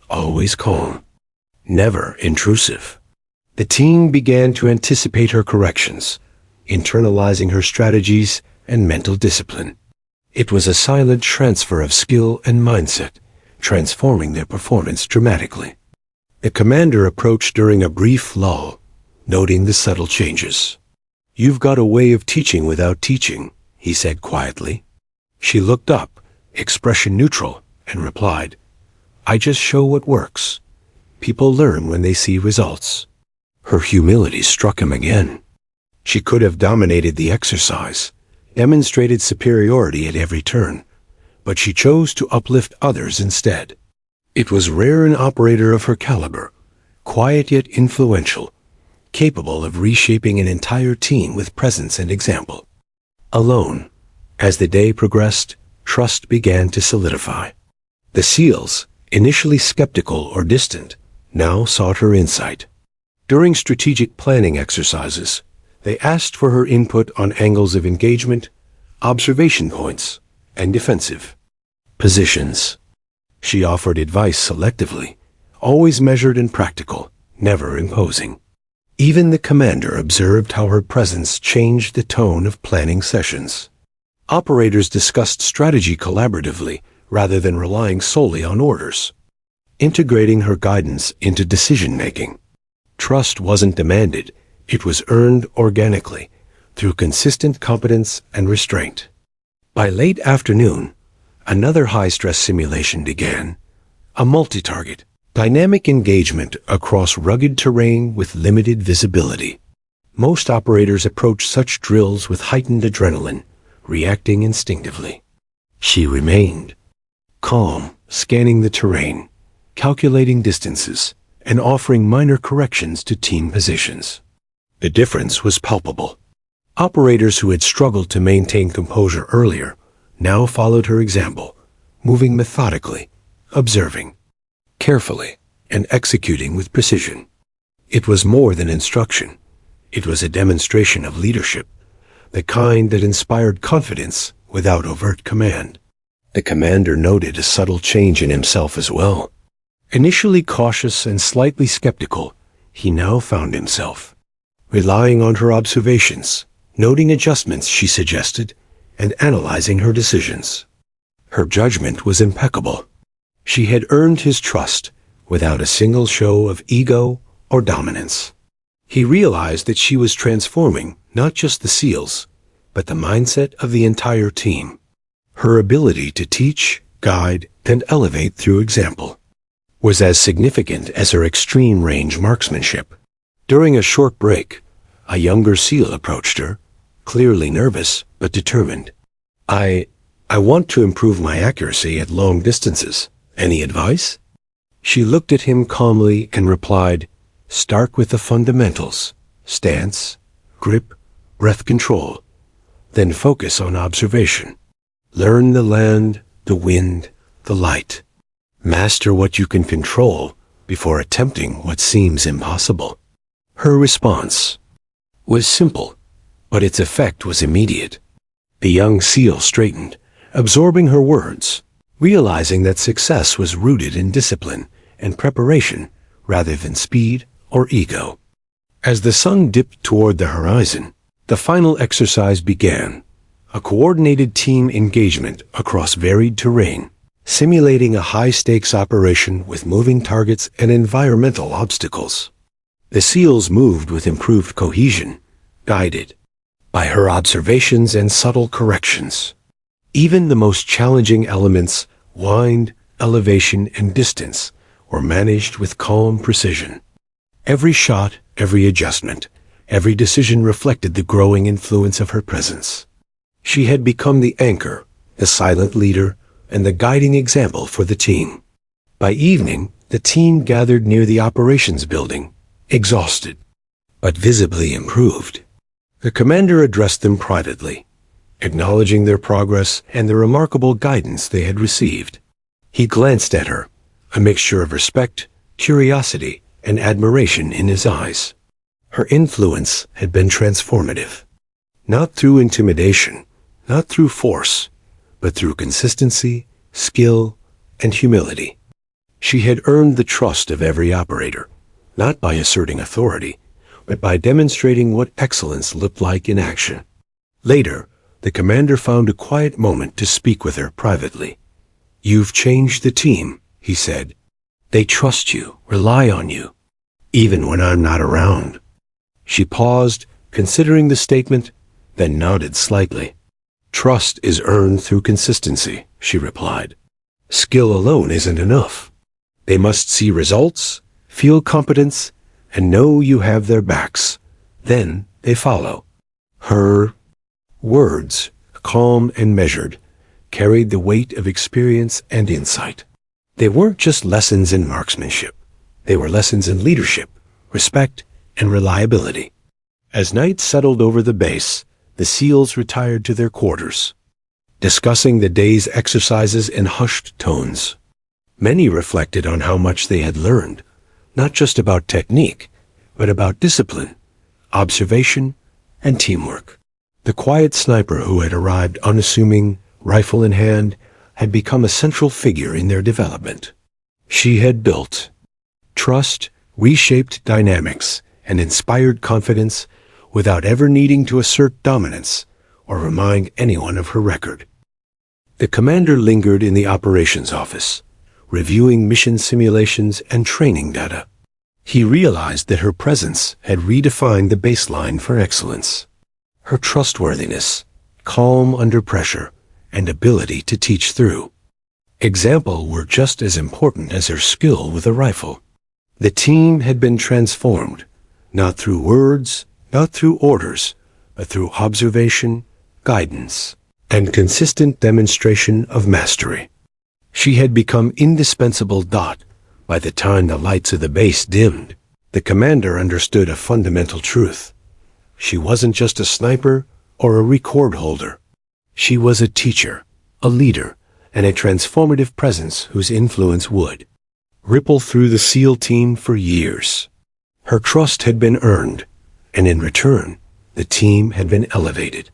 always calm, never intrusive. The team began to anticipate her corrections, internalizing her strategies and mental discipline. It was a silent transfer of skill and mindset, transforming their performance dramatically. The commander approached during a brief lull, noting the subtle changes. "You've got a way of teaching without teaching," he said quietly. She looked up, expression neutral, and replied, "I just show what works. People learn when they see results." Her humility struck him again. She could have dominated the exercise, demonstrated superiority at every turn, but she chose to uplift others instead. It was rare an operator of her caliber, quiet yet influential, capable of reshaping an entire team with presence and example. Alone, as the day progressed, trust began to solidify. The SEALs, initially skeptical or distant, now sought her insight. During strategic planning exercises, they asked for her input on angles of engagement, observation points, and defensive positions. She offered advice selectively, always measured and practical, never imposing. Even the commander observed how her presence changed the tone of planning sessions. Operators discussed strategy collaboratively rather than relying solely on orders, integrating her guidance into decision-making. Trust wasn't demanded, it was earned organically, through consistent competence and restraint. By late afternoon, another high-stress simulation began, a multi-target, dynamic engagement across rugged terrain with limited visibility. Most operators approach such drills with heightened adrenaline, reacting instinctively. She remained calm, scanning the terrain, calculating distances, and offering minor corrections to team positions. The difference was palpable. Operators who had struggled to maintain composure earlier now followed her example, moving methodically, observing carefully, and executing with precision. It was more than instruction. It was a demonstration of leadership, the kind that inspired confidence without overt command. The commander noted a subtle change in himself as well. Initially cautious and slightly skeptical, he now found himself relying on her observations, noting adjustments she suggested, and analyzing her decisions. Her judgment was impeccable. She had earned his trust without a single show of ego or dominance. He realized that she was transforming not just the SEALs, but the mindset of the entire team. Her ability to teach, guide, and elevate through example was as significant as her extreme-range marksmanship. During a short break, a younger SEAL approached her, clearly nervous but determined. I want to improve my accuracy at long distances. Any advice?" She looked at him calmly and replied, "Start with the fundamentals: stance, grip, breath control. Then focus on observation. Learn the land, the wind, the light. Master what you can control before attempting what seems impossible." Her response was simple, but its effect was immediate. The young SEAL straightened, absorbing her words, realizing that success was rooted in discipline and preparation rather than speed or ego. As the sun dipped toward the horizon, the final exercise began, a coordinated team engagement across varied terrain, simulating a high-stakes operation with moving targets and environmental obstacles. The SEALs moved with improved cohesion, guided by her observations and subtle corrections. Even the most challenging elements, wind, elevation, and distance, were managed with calm precision. Every shot, every adjustment, every decision reflected the growing influence of her presence. She had become the anchor, the silent leader, and the guiding example for the team. By evening, the team gathered near the operations building, exhausted, but visibly improved. The commander addressed them privately, acknowledging their progress and the remarkable guidance they had received. He glanced at her, a mixture of respect, curiosity, and admiration in his eyes. Her influence had been transformative, not through intimidation, not through force, but through consistency, skill, and humility. She had earned the trust of every operator, not by asserting authority, but by demonstrating what excellence looked like in action. Later, the commander found a quiet moment to speak with her privately. "You've changed the team," he said. "They trust you, rely on you, even when I'm not around." She paused, considering the statement, then nodded slightly. "Trust is earned through consistency," she replied. "Skill alone isn't enough. They must see results, feel competence, and know you have their backs. Then they follow." Her words, calm and measured, carried the weight of experience and insight. They weren't just lessons in marksmanship. They were lessons in leadership, respect, and reliability. As night settled over the base, the SEALs retired to their quarters, discussing the day's exercises in hushed tones. Many reflected on how much they had learned, not just about technique, but about discipline, observation, and teamwork. The quiet sniper who had arrived unassuming, rifle in hand, had become a central figure in their development. She had built trust, reshaped dynamics, and inspired confidence without ever needing to assert dominance or remind anyone of her record. The commander lingered in the operations office, reviewing mission simulations and training data. He realized that her presence had redefined the baseline for excellence. Her trustworthiness, calm under pressure, and ability to teach through example were just as important as her skill with a rifle. The team had been transformed, not through words, not through orders, but through observation, guidance, and consistent demonstration of mastery. She had become indispensable. By the time the lights of the base dimmed, the commander understood a fundamental truth. She wasn't just a sniper or a record holder. She was a teacher, a leader, and a transformative presence whose influence would ripple through the SEAL team for years. Her trust had been earned, and in return, the team had been elevated.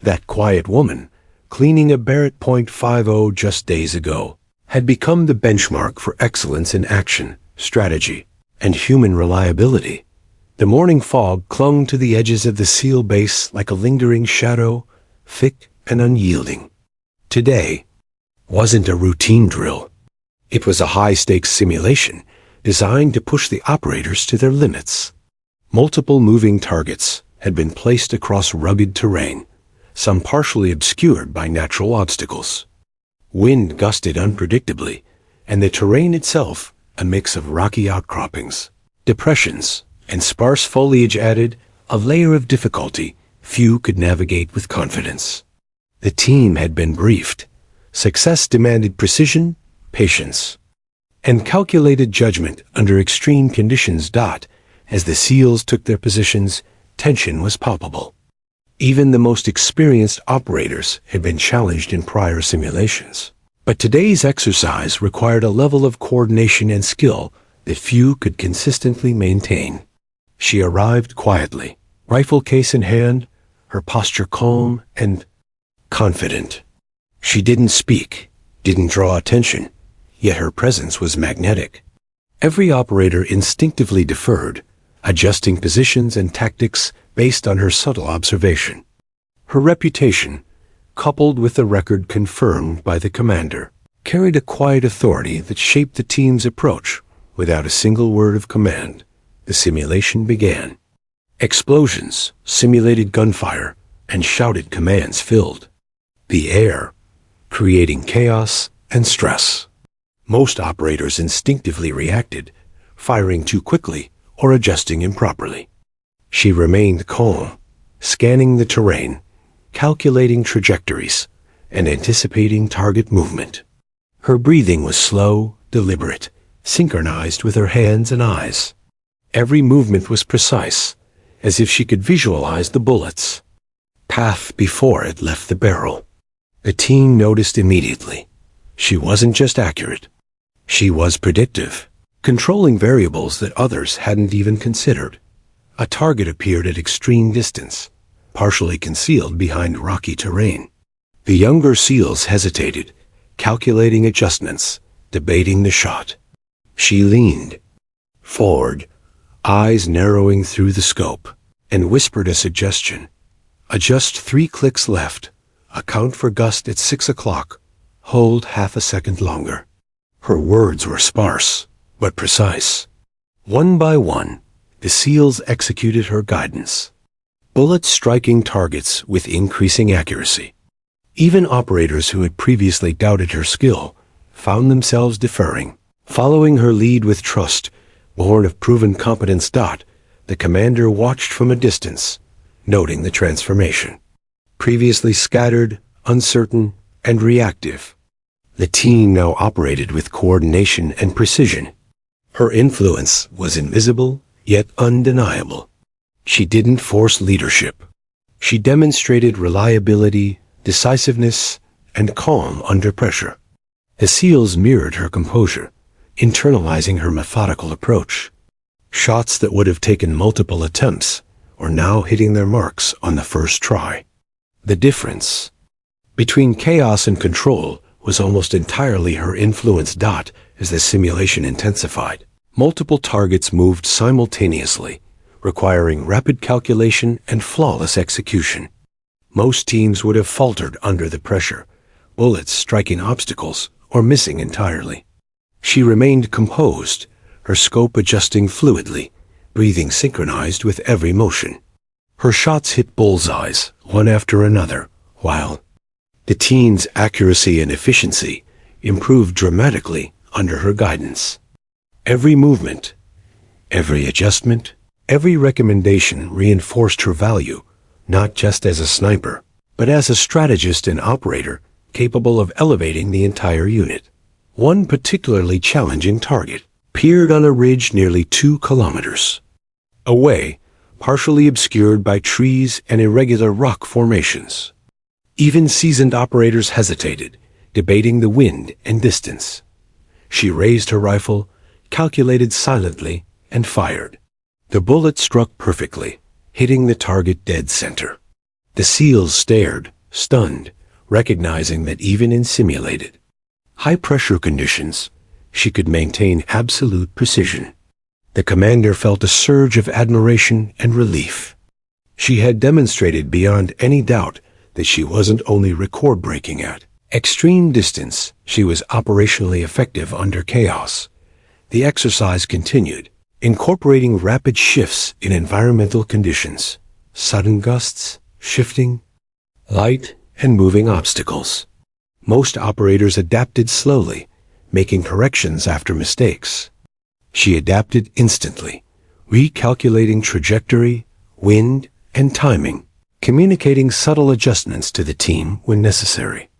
That quiet woman, cleaning a Barrett .50 just days ago, had become the benchmark for excellence in action, strategy, and human reliability. The morning fog clung to the edges of the SEAL base like a lingering shadow, thick and unyielding. Today wasn't a routine drill. It was a high-stakes simulation designed to push the operators to their limits. Multiple moving targets had been placed across rugged terrain, some partially obscured by natural obstacles. Wind gusted unpredictably, and the terrain itself, a mix of rocky outcroppings, depressions, and sparse foliage added a layer of difficulty few could navigate with confidence. The team had been briefed. Success demanded precision, patience, and calculated judgment under extreme conditions. As the SEALs took their positions, tension was palpable. Even the most experienced operators had been challenged in prior simulations. But today's exercise required a level of coordination and skill that few could consistently maintain. She arrived quietly, rifle case in hand, her posture calm and confident. She didn't speak, didn't draw attention, yet her presence was magnetic. Every operator instinctively deferred, adjusting positions and tactics based on her subtle observation. Her reputation, coupled with the record confirmed by the commander, carried a quiet authority that shaped the team's approach. Without a single word of command, the simulation began. Explosions, simulated gunfire, and shouted commands filled the air, creating chaos and stress. Most operators instinctively reacted, firing too quickly or adjusting improperly. She remained calm, scanning the terrain, calculating trajectories, and anticipating target movement. Her breathing was slow, deliberate, synchronized with her hands and eyes. Every movement was precise, as if she could visualize the bullet's path before it left the barrel. The team noticed immediately. She wasn't just accurate. She was predictive, controlling variables that others hadn't even considered. A target appeared at extreme distance, partially concealed behind rocky terrain. The younger SEALs hesitated, calculating adjustments, debating the shot. She leaned forward, eyes narrowing through the scope, and whispered a suggestion. Adjust 3 clicks left. Account for gust at 6 o'clock. Hold half a second longer. Her words were sparse, but precise. One by one, the SEALs executed her guidance, bullets striking targets with increasing accuracy. Even operators who had previously doubted her skill found themselves deferring, following her lead with trust, born of proven competence. The commander watched from a distance, noting the transformation. Previously scattered, uncertain, and reactive, the team now operated with coordination and precision. Her influence was invisible, yet undeniable. She didn't force leadership. She demonstrated reliability, decisiveness, and calm under pressure. The SEALs mirrored her composure, internalizing her methodical approach. Shots that would have taken multiple attempts were now hitting their marks on the first try. The difference between chaos and control was almost entirely her influence. As the simulation intensified, multiple targets moved simultaneously, requiring rapid calculation and flawless execution. Most teams would have faltered under the pressure, bullets striking obstacles or missing entirely. She remained composed, her scope adjusting fluidly, breathing synchronized with every motion. Her shots hit bullseyes, one after another, while the team's accuracy and efficiency improved dramatically under her guidance. Every movement, every adjustment, every recommendation reinforced her value, not just as a sniper, but as a strategist and operator capable of elevating the entire unit. One particularly challenging target appeared on a ridge nearly 2 kilometers away, partially obscured by trees and irregular rock formations. Even seasoned operators hesitated, debating the wind and distance. She raised her rifle, calculated silently, and fired. The bullet struck perfectly, hitting the target dead center. The SEALs stared, stunned, recognizing that even in simulated, high-pressure conditions, she could maintain absolute precision. The commander felt a surge of admiration and relief. She had demonstrated beyond any doubt that she wasn't only record-breaking at extreme distance, she was operationally effective under chaos. The exercise continued, incorporating rapid shifts in environmental conditions, sudden gusts, shifting, light, and moving obstacles. Most operators adapted slowly, making corrections after mistakes. She adapted instantly, recalculating trajectory, wind, and timing, communicating subtle adjustments to the team when necessary.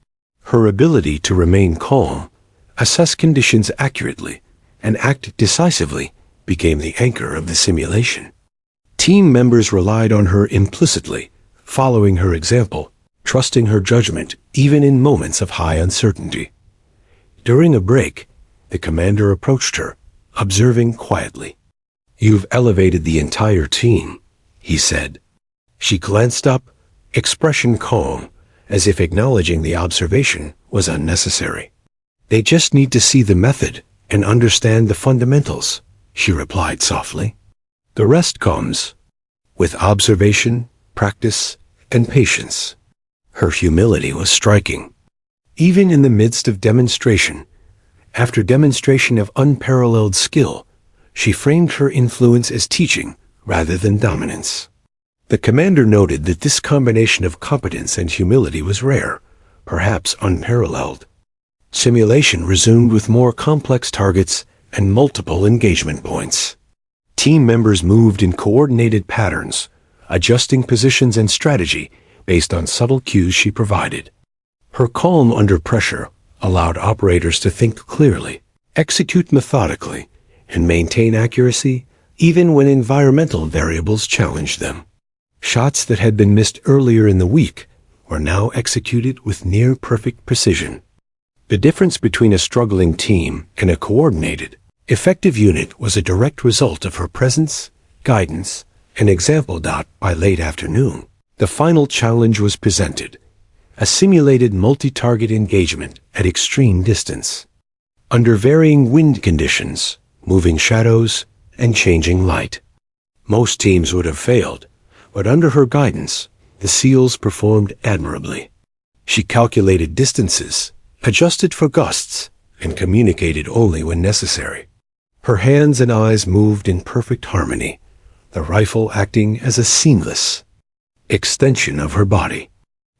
Her ability to remain calm, assess conditions accurately, and act decisively became the anchor of the simulation. Team members relied on her implicitly, following her example, trusting her judgment even in moments of high uncertainty. During a break, the commander approached her, observing quietly. "You've elevated the entire team," he said. She glanced up, expression calm, as if acknowledging the observation was unnecessary. "They just need to see the method and understand the fundamentals," she replied softly. "The rest comes with observation, practice, and patience." Her humility was striking. Even in the midst of demonstration, after demonstration of unparalleled skill, she framed her influence as teaching rather than dominance. The commander noted that this combination of competence and humility was rare, perhaps unparalleled. Simulation resumed with more complex targets and multiple engagement points. Team members moved in coordinated patterns, adjusting positions and strategy based on subtle cues she provided. Her calm under pressure allowed operators to think clearly, execute methodically, and maintain accuracy even when environmental variables challenged them. Shots that had been missed earlier in the week were now executed with near-perfect precision. The difference between a struggling team and a coordinated, effective unit was a direct result of her presence, guidance, and example. By late afternoon, the final challenge was presented, a simulated multi-target engagement at extreme distance. Under varying wind conditions, moving shadows, and changing light. Most teams would have failed, but under her guidance, the SEALs performed admirably. She calculated distances, adjusted for gusts, and communicated only when necessary. Her hands and eyes moved in perfect harmony, the rifle acting as a seamless extension of her body.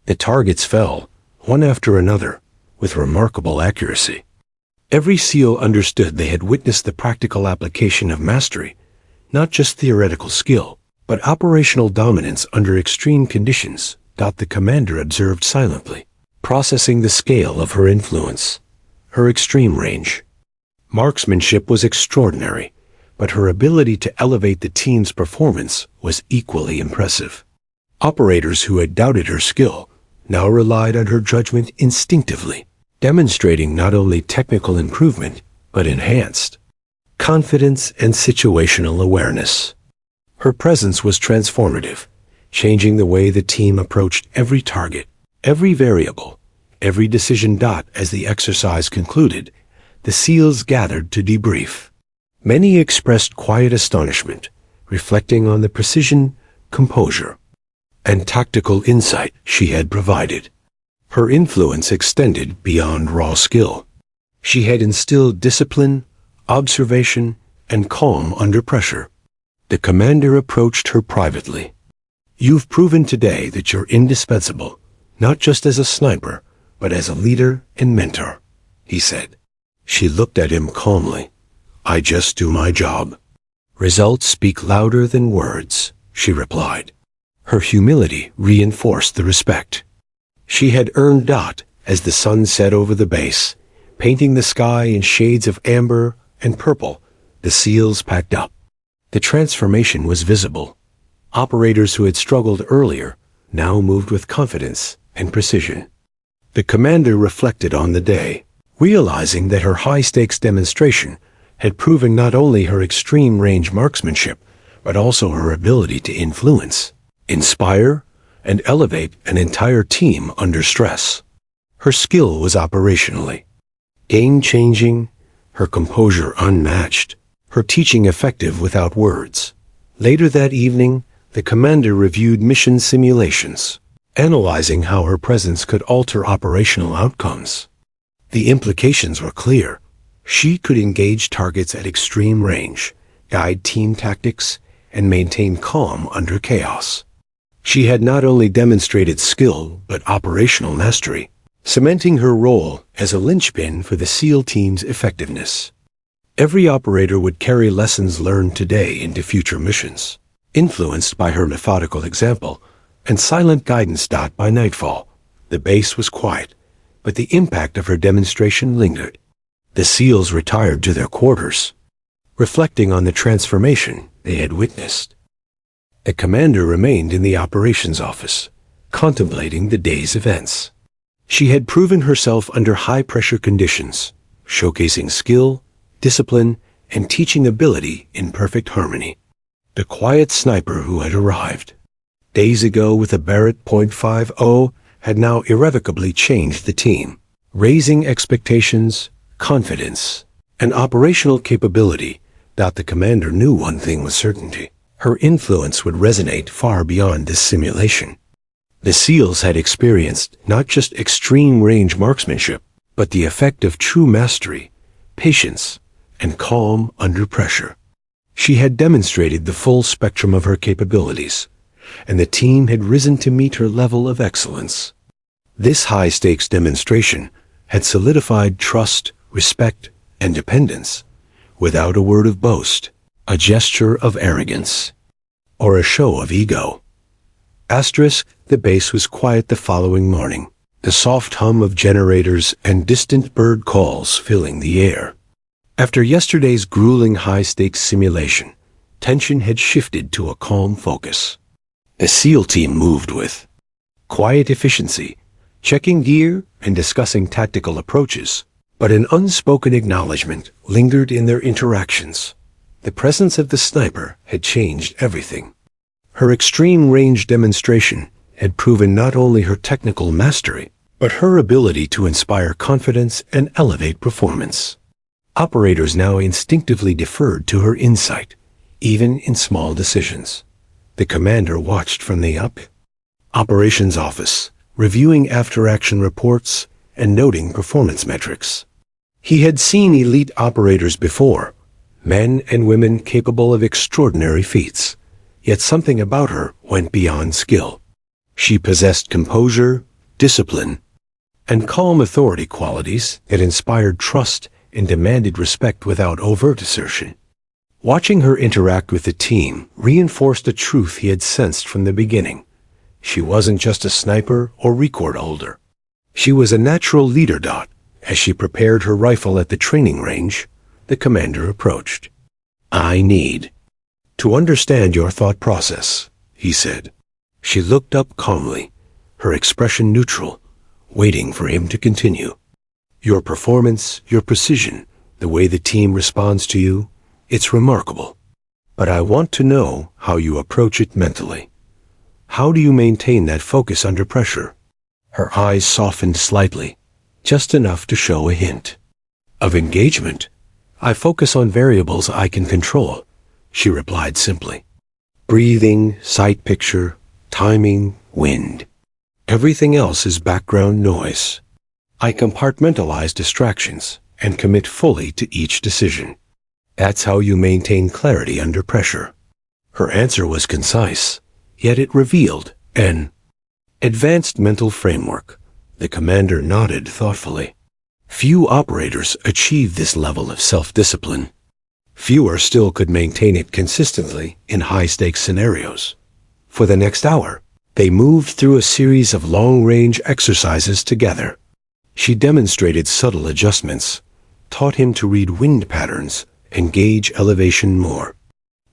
The targets fell, one after another, with remarkable accuracy. Every SEAL understood they had witnessed the practical application of mastery, not just theoretical skill, but operational dominance under extreme conditions. The commander observed silently, processing the scale of her influence, her extreme range. Marksmanship was extraordinary, but her ability to elevate the team's performance was equally impressive. Operators who had doubted her skill now relied on her judgment instinctively, demonstrating not only technical improvement, but enhanced confidence and situational awareness. Her presence was transformative, changing the way the team approached every target, every variable, Every decision. As the exercise concluded, the SEALs gathered to debrief. Many expressed quiet astonishment, reflecting on the precision, composure, and tactical insight she had provided. Her influence extended beyond raw skill. She had instilled discipline, observation, and calm under pressure. The commander approached her privately. "You've proven today that you're indispensable, not just as a sniper, but as a leader and mentor," he said. She looked at him calmly. "I just do my job. Results speak louder than words," she replied. Her humility reinforced the respect. She had earned. As the sun set over the base, painting the sky in shades of amber and purple, the SEALs packed up. The transformation was visible. Operators who had struggled earlier now moved with confidence and precision. The commander reflected on the day, realizing that her high-stakes demonstration had proven not only her extreme-range marksmanship, but also her ability to influence, inspire, and elevate an entire team under stress. Her skill was operationally game-changing, her composure unmatched, her teaching effective without words. Later that evening, the commander reviewed mission simulations, analyzing how her presence could alter operational outcomes. The implications were clear. She could engage targets at extreme range, guide team tactics, and maintain calm under chaos. She had not only demonstrated skill, but operational mastery, cementing her role as a linchpin for the SEAL team's effectiveness. Every operator would carry lessons learned today into future missions, influenced by her methodical example and silent guidance. By nightfall, the base was quiet, but the impact of her demonstration lingered. The SEALs retired to their quarters, reflecting on the transformation they had witnessed. The commander remained in the operations office, contemplating the day's events. She had proven herself under high-pressure conditions, showcasing skill, discipline, and teaching ability in perfect harmony. The quiet sniper who had arrived days ago with a Barrett .50 had now irrevocably changed the team, raising expectations, confidence, and operational capability. The commander knew one thing with certainty: her influence would resonate far beyond this simulation. The SEALs had experienced not just extreme-range marksmanship, but the effect of true mastery, patience, and calm under pressure. She had demonstrated the full spectrum of her capabilities, and the team had risen to meet her level of excellence. This high-stakes demonstration had solidified trust, respect, and dependence, without a word of boast, a gesture of arrogance, or a show of ego. The base was quiet the following morning, the soft hum of generators and distant bird calls filling the air. After yesterday's grueling high-stakes simulation, tension had shifted to a calm focus. The SEAL team moved with quiet efficiency, checking gear and discussing tactical approaches, but an unspoken acknowledgement lingered in their interactions. The presence of the sniper had changed everything. Her extreme-range demonstration had proven not only her technical mastery, but her ability to inspire confidence and elevate performance. Operators now instinctively deferred to her insight, even in small decisions. The commander watched from the operations office, reviewing after-action reports and noting performance metrics. He had seen elite operators before, men and women capable of extraordinary feats, yet something about her went beyond skill. She possessed composure, discipline, and calm authority qualities that inspired trust and demanded respect without overt assertion. Watching her interact with the team reinforced a truth he had sensed from the beginning. She wasn't just a sniper or record holder. She was a natural leader. As she prepared her rifle at the training range, the commander approached. "I need to understand your thought process," he said. She looked up calmly, her expression neutral, waiting for him to continue. "Your performance, your precision, the way the team responds to you, it's remarkable. But I want to know how you approach it mentally. How do you maintain that focus under pressure?" Her eyes softened slightly, just enough to show a hint of engagement. I focus on variables I can control, she replied simply. Breathing, sight picture, timing, wind. Everything else is background noise. I compartmentalize distractions and commit fully to each decision. That's how you maintain clarity under pressure. Her answer was concise, yet it revealed an advanced mental framework. The commander nodded thoughtfully. Few operators achieve this level of self-discipline. Fewer still could maintain it consistently in high-stakes scenarios. For the next hour, they moved through a series of long-range exercises together. She demonstrated subtle adjustments, taught him to read wind patterns and gauge elevation more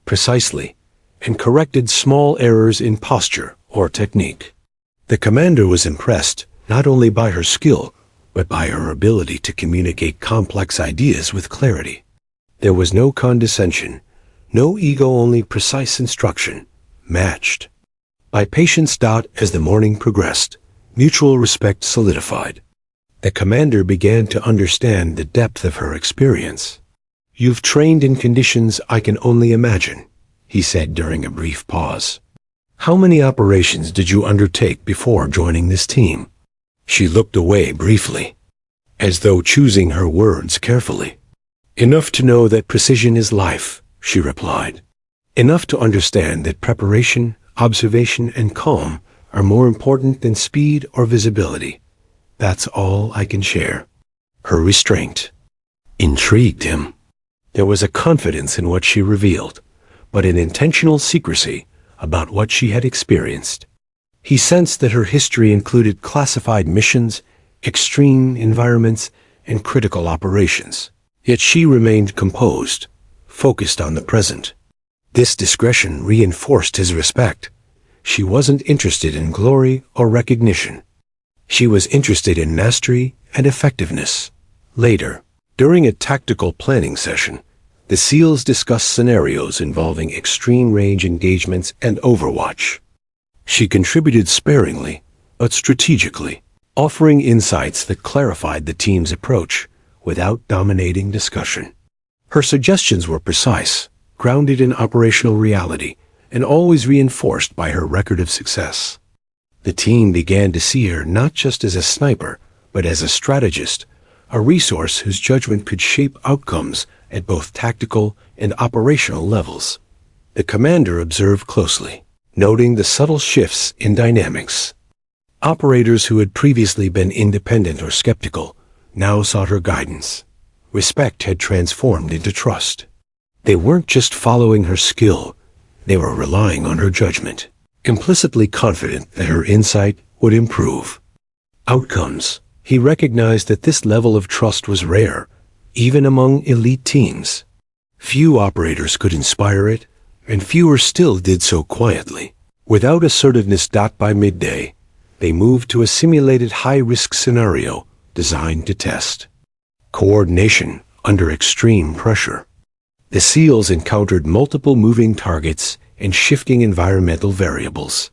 precisely, and corrected small errors in posture or technique. The commander was impressed not only by her skill, but by her ability to communicate complex ideas with clarity. There was no condescension, no ego, only precise instruction, matched by patience. As the morning progressed, mutual respect solidified. The commander began to understand the depth of her experience. You've trained in conditions I can only imagine, he said during a brief pause. How many operations did you undertake before joining this team? She looked away briefly, as though choosing her words carefully. Enough to know that precision is life, she replied. Enough to understand that preparation, observation, and calm are more important than speed or visibility. That's all I can share. Her restraint intrigued him. There was a confidence in what she revealed, but an intentional secrecy about what she had experienced. He sensed that her history included classified missions, extreme environments, and critical operations. Yet she remained composed, focused on the present. This discretion reinforced his respect. She wasn't interested in glory or recognition. She was interested in mastery and effectiveness. Later, during a tactical planning session, the SEALs discussed scenarios involving extreme-range engagements and overwatch. She contributed sparingly, but strategically, offering insights that clarified the team's approach without dominating discussion. Her suggestions were precise, grounded in operational reality, and always reinforced by her record of success. The team began to see her not just as a sniper, but as a strategist, a resource whose judgment could shape outcomes at both tactical and operational levels. The commander observed closely, noting the subtle shifts in dynamics. Operators who had previously been independent or skeptical now sought her guidance. Respect had transformed into trust. They weren't just following her skill, they were relying on her judgment, implicitly confident that her insight would improve outcomes. He recognized that this level of trust was rare, even among elite teams. Few operators could inspire it, and fewer still did so quietly. Without assertiveness. By midday, they moved to a simulated high-risk scenario designed to test coordination under extreme pressure. The SEALs encountered multiple moving targets and shifting environmental variables.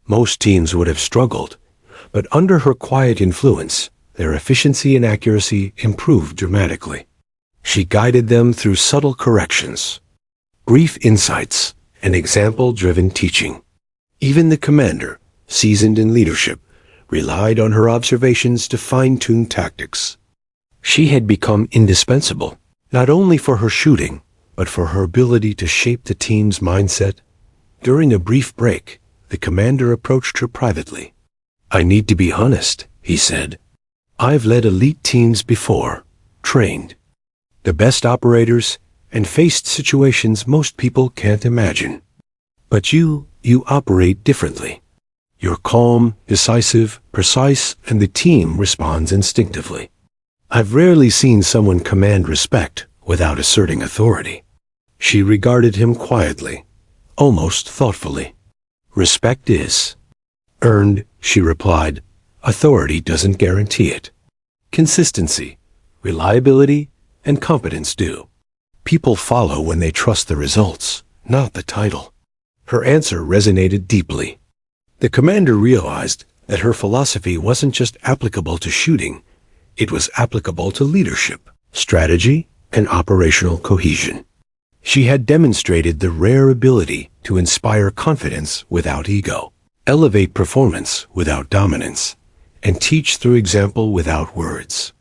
Most teams would have struggled, but under her quiet influence, their efficiency and accuracy improved dramatically. She guided them through subtle corrections, brief insights, and example-driven teaching. Even the commander, seasoned in leadership, relied on her observations to fine-tune tactics. She had become indispensable, not only for her shooting, but for her ability to shape the team's mindset. During a brief break, the commander approached her privately. "I need to be honest," he said. "I've led elite teams before, trained the best operators, and faced situations most people can't imagine. But you operate differently. You're calm, decisive, precise, and the team responds instinctively. I've rarely seen someone command respect without asserting authority." She regarded him quietly, almost thoughtfully. "Respect is earned," she replied. "Authority doesn't guarantee it. Consistency, reliability, and competence do. People follow when they trust the results, not the title." Her answer resonated deeply. The commander realized that her philosophy wasn't just applicable to shooting, it was applicable to leadership, strategy, and operational cohesion. She had demonstrated the rare ability to inspire confidence without ego, elevate performance without dominance, and teach through example without words.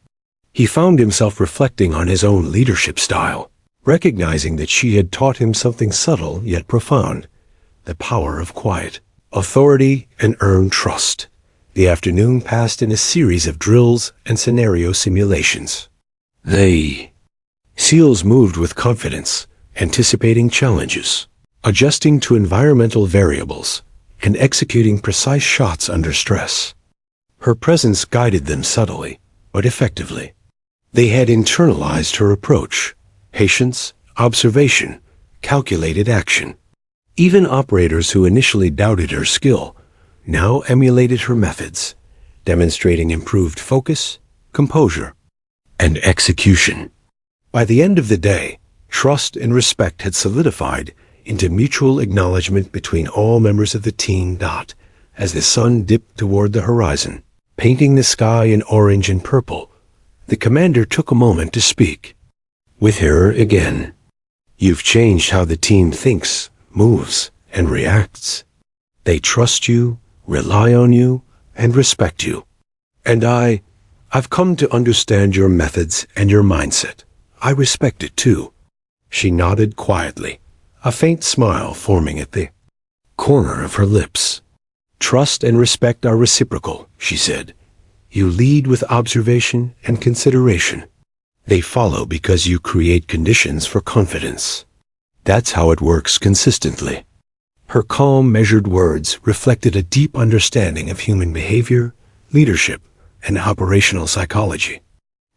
He found himself reflecting on his own leadership style, recognizing that she had taught him something subtle yet profound, the power of quiet, authority, and earned trust. The afternoon passed in a series of drills and scenario simulations. The SEALs moved with confidence, anticipating challenges, adjusting to environmental variables, and executing precise shots under stress. Her presence guided them subtly, but effectively. They had internalized her approach: patience, observation, calculated action. Even operators who initially doubted her skill now emulated her methods, demonstrating improved focus, composure, and execution. By the end of the day, trust and respect had solidified into mutual acknowledgement between all members of the team. As the sun dipped toward the horizon, painting the sky in orange and purple, the commander took a moment to speak. With her again. You've changed how the team thinks, moves, and reacts. They trust you, rely on you, and respect you. And I've come to understand your methods and your mindset. I respect it too. She nodded quietly, a faint smile forming at the corner of her lips. Trust and respect are reciprocal, she said. You lead with observation and consideration. They follow because you create conditions for confidence. That's how it works consistently. Her calm, measured words reflected a deep understanding of human behavior, leadership, and operational psychology.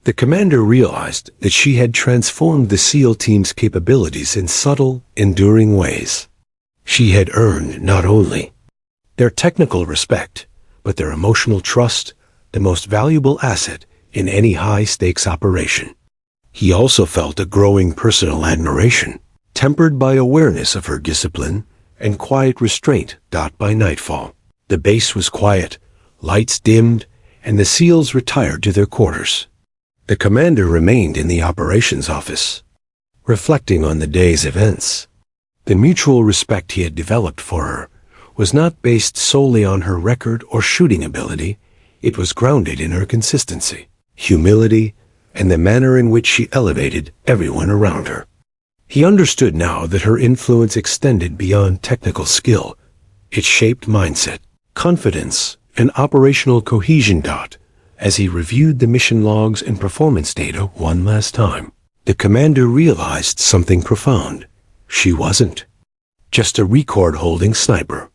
The commander realized that she had transformed the SEAL team's capabilities in subtle, enduring ways. She had earned not only their technical respect, but their emotional trust, the most valuable asset in any high-stakes operation. He also felt a growing personal admiration, tempered by awareness of her discipline and quiet restraint. By nightfall, the base was quiet, lights dimmed, and the SEALs retired to their quarters. The commander remained in the operations office, reflecting on the day's events. The mutual respect he had developed for her was not based solely on her record or shooting ability. It was grounded in her consistency, humility, and the manner in which she elevated everyone around her. He understood now that her influence extended beyond technical skill. It shaped mindset, confidence, and operational cohesion. As he reviewed the mission logs and performance data one last time, the commander realized something profound. She wasn't just a record-holding sniper.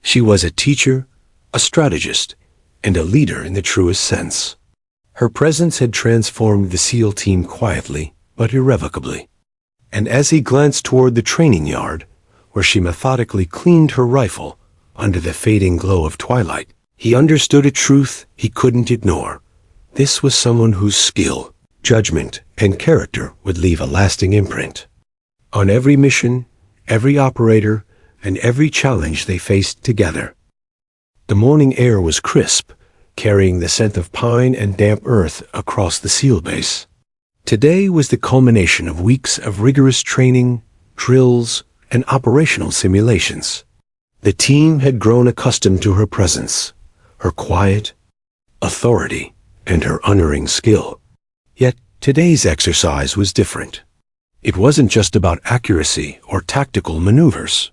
She was a teacher, a strategist, and a leader in the truest sense. Her presence had transformed the SEAL team quietly but irrevocably. And as he glanced toward the training yard, where she methodically cleaned her rifle under the fading glow of twilight, he understood a truth he couldn't ignore. This was someone whose skill, judgment, and character would leave a lasting imprint on every mission, every operator, and every challenge they faced together. The morning air was crisp, carrying the scent of pine and damp earth across the SEAL base. Today was the culmination of weeks of rigorous training, drills, and operational simulations. The team had grown accustomed to her presence, her quiet authority, and her unerring skill. Yet today's exercise was different. It wasn't just about accuracy or tactical maneuvers.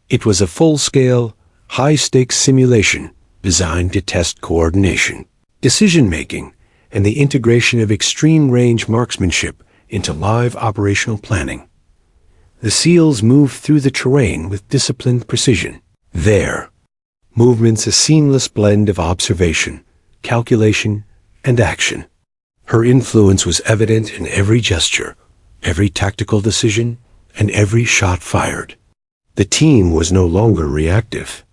It was a full-scale, high-stakes simulation designed to test coordination, decision-making, and the integration of extreme-range marksmanship into live operational planning. The SEALs moved through the terrain with disciplined precision. Their movements a seamless blend of observation, calculation, and action. Her influence was evident in every gesture, every tactical decision, and every shot fired. The team was no longer reactive.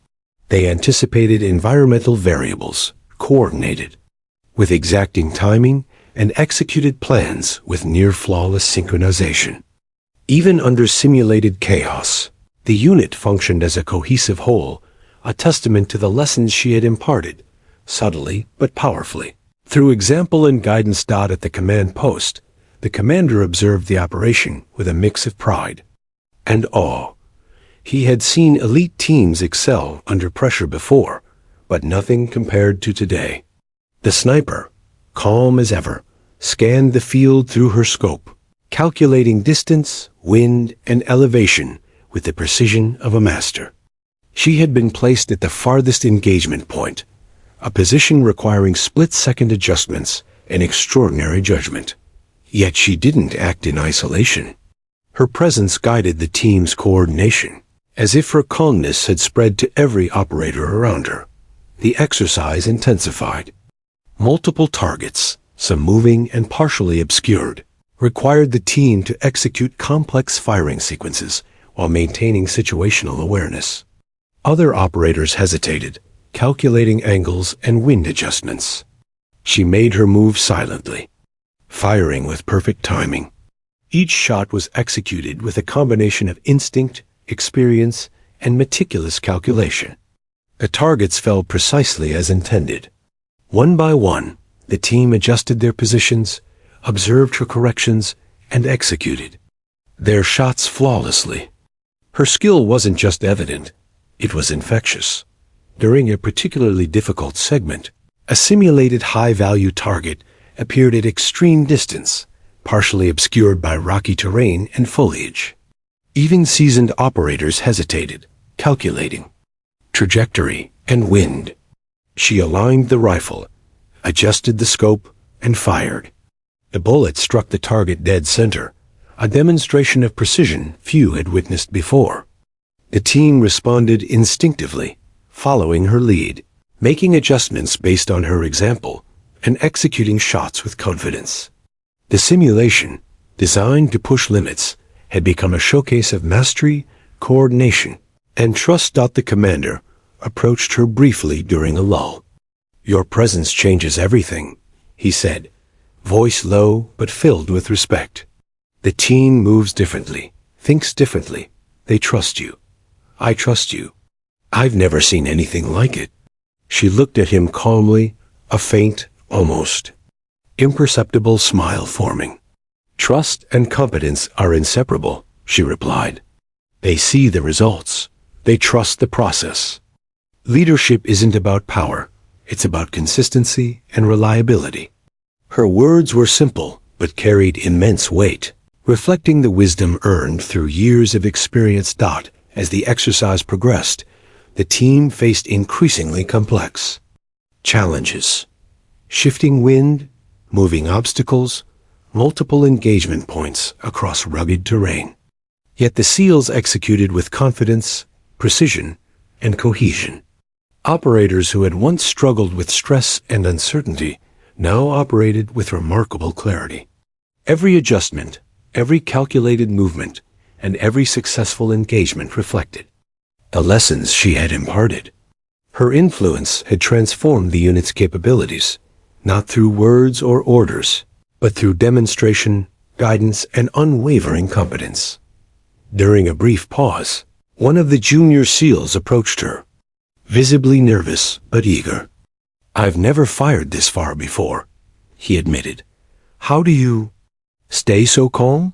They anticipated environmental variables, coordinated with exacting timing, and executed plans with near-flawless synchronization. Even under simulated chaos, the unit functioned as a cohesive whole, a testament to the lessons she had imparted subtly but powerfully. Through example and guidance. At the command post, the commander observed the operation with a mix of pride and awe. He had seen elite teams excel under pressure before, but nothing compared to today. The sniper, calm as ever, scanned the field through her scope, calculating distance, wind, and elevation with the precision of a master. She had been placed at the farthest engagement point, a position requiring split-second adjustments and extraordinary judgment. Yet she didn't act in isolation. Her presence guided the team's coordination, as if her calmness had spread to every operator around her. The exercise intensified. Multiple targets, some moving and partially obscured, required the team to execute complex firing sequences while maintaining situational awareness. Other operators hesitated, calculating angles and wind adjustments. She made her move silently, firing with perfect timing. Each shot was executed with a combination of instinct, experience, and meticulous calculation. The targets fell precisely as intended. One by one, the team adjusted their positions, observed her corrections, and executed their shots flawlessly. Her skill wasn't just evident, it was infectious. During a particularly difficult segment, a simulated high-value target appeared at extreme distance, partially obscured by rocky terrain and foliage. Even seasoned operators hesitated, calculating trajectory and wind. She aligned the rifle, adjusted the scope, and fired. The bullet struck the target dead center, a demonstration of precision few had witnessed before. The team responded instinctively, following her lead, making adjustments based on her example, and executing shots with confidence. The simulation, designed to push limits, had become a showcase of mastery, coordination, and trust. The commander approached her briefly during a lull. "Your presence changes everything," he said, voice low but filled with respect. "The team moves differently, thinks differently. They trust you. I trust you. I've never seen anything like it." She looked at him calmly, a faint, almost imperceptible smile forming. "Trust and competence are inseparable," she replied. "They see the results. They trust the process. Leadership isn't about power. It's about consistency and reliability." Her words were simple, but carried immense weight, reflecting the wisdom earned through years of experience. As the exercise progressed, the team faced increasingly complex challenges. Shifting wind, moving obstacles, multiple engagement points across rugged terrain. Yet the SEALs executed with confidence, precision, and cohesion. Operators who had once struggled with stress and uncertainty now operated with remarkable clarity. Every adjustment, every calculated movement, and every successful engagement reflected the lessons she had imparted. Her influence had transformed the unit's capabilities, not through words or orders, but through demonstration, guidance, and unwavering competence. During a brief pause, one of the junior SEALs approached her, visibly nervous but eager. "I've never fired this far before," he admitted. "How do you stay so calm?"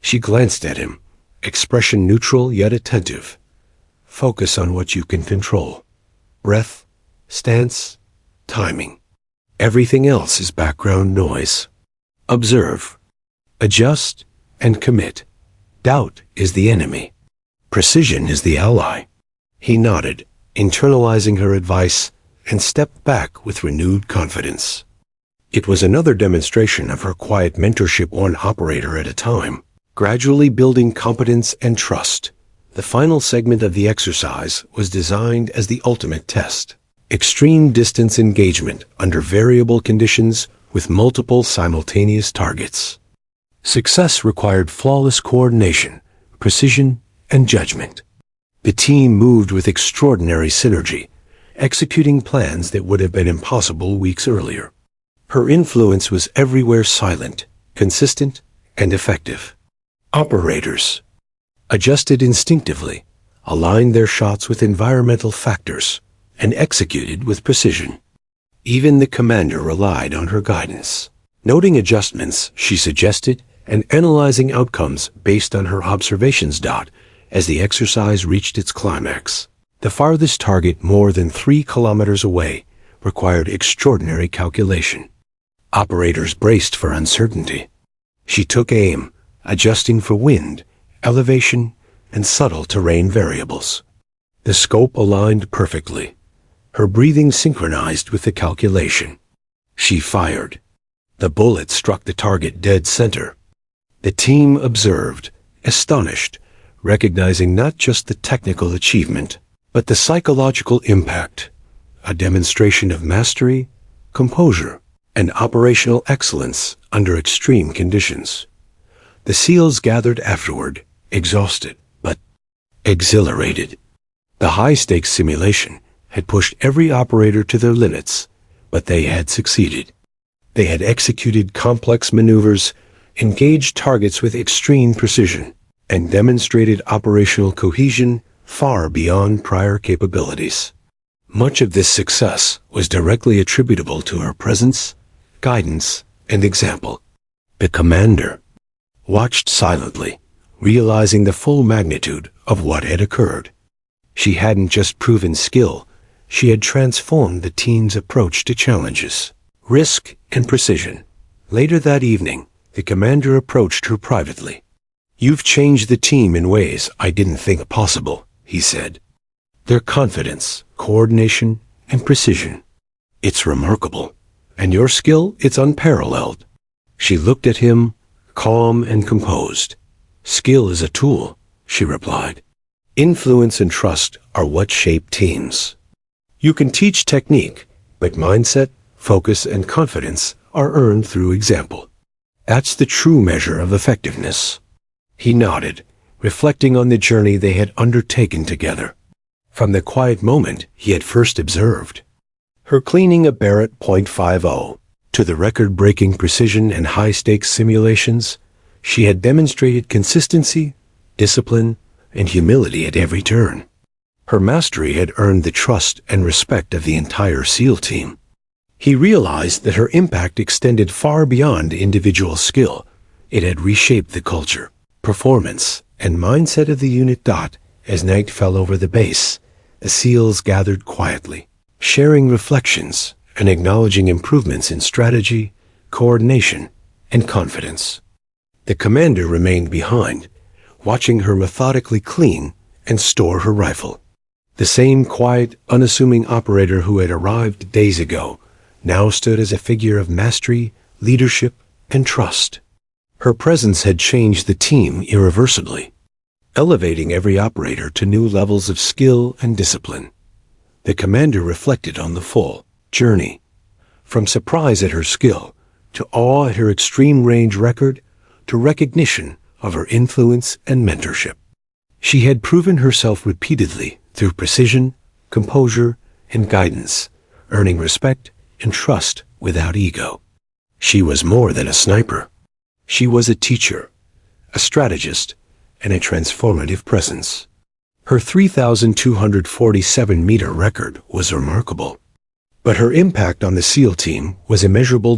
She glanced at him, expression neutral yet attentive. "Focus on what you can control. Breath, stance, timing. Everything else is background noise. Observe, adjust, and commit. Doubt is the enemy. Precision is the ally." He nodded, internalizing her advice, and stepped back with renewed confidence. It was another demonstration of her quiet mentorship, one operator at a time, gradually building competence and trust. The final segment of the exercise was designed as the ultimate test. Extreme distance engagement under variable conditions with multiple simultaneous targets. Success required flawless coordination, precision, and judgment. The team moved with extraordinary synergy, executing plans that would have been impossible weeks earlier. Her influence was everywhere, silent, consistent, and effective. Operators adjusted instinctively, aligned their shots with environmental factors, and executed with precision. Even the commander relied on her guidance, noting adjustments she suggested and analyzing outcomes based on her observations. As the exercise reached its climax, the farthest target, more than 3 kilometers away, required extraordinary calculation. Operators braced for uncertainty. She took aim, adjusting for wind, elevation, and subtle terrain variables. The scope aligned perfectly, her breathing synchronized with the calculation. She fired. The bullet struck the target dead center. The team observed, astonished, recognizing not just the technical achievement, but the psychological impact, a demonstration of mastery, composure, and operational excellence under extreme conditions. The SEALs gathered afterward, exhausted, but exhilarated. The high-stakes simulation had pushed every operator to their limits, but they had succeeded. They had executed complex maneuvers, engaged targets with extreme precision, and demonstrated operational cohesion far beyond prior capabilities. Much of this success was directly attributable to her presence, guidance, and example. The commander watched silently, realizing the full magnitude of what had occurred. She hadn't just proven skill, she had transformed the team's approach to challenges, risk, and precision. Later that evening, the commander approached her privately. "You've changed the team in ways I didn't think possible," he said. "Their confidence, coordination, and precision. It's remarkable. And your skill, it's unparalleled." She looked at him, calm and composed. "Skill is a tool," she replied. "Influence and trust are what shape teams. You can teach technique, but mindset, focus, and confidence are earned through example. That's the true measure of effectiveness." He nodded, reflecting on the journey they had undertaken together. From the quiet moment he had first observed her cleaning a Barrett .50 to the record-breaking precision and high-stakes simulations, she had demonstrated consistency, discipline, and humility at every turn. Her mastery had earned the trust and respect of the entire SEAL team. He realized that her impact extended far beyond individual skill. It had reshaped the culture, performance, and mindset of the unit. As night fell over the base, the SEALs gathered quietly, sharing reflections and acknowledging improvements in strategy, coordination, and confidence. The commander remained behind, watching her methodically clean and store her rifle. The same quiet, unassuming operator who had arrived days ago now stood as a figure of mastery, leadership, and trust. Her presence had changed the team irreversibly, elevating every operator to new levels of skill and discipline. The commander reflected on the full journey, from surprise at her skill, to awe at her extreme range record, to recognition of her influence and mentorship. She had proven herself repeatedly through precision, composure, and guidance, earning respect and trust without ego. She was more than a sniper. She was a teacher, a strategist, and a transformative presence. Her 3,247-meter record was remarkable, but her impact on the SEAL team was immeasurable.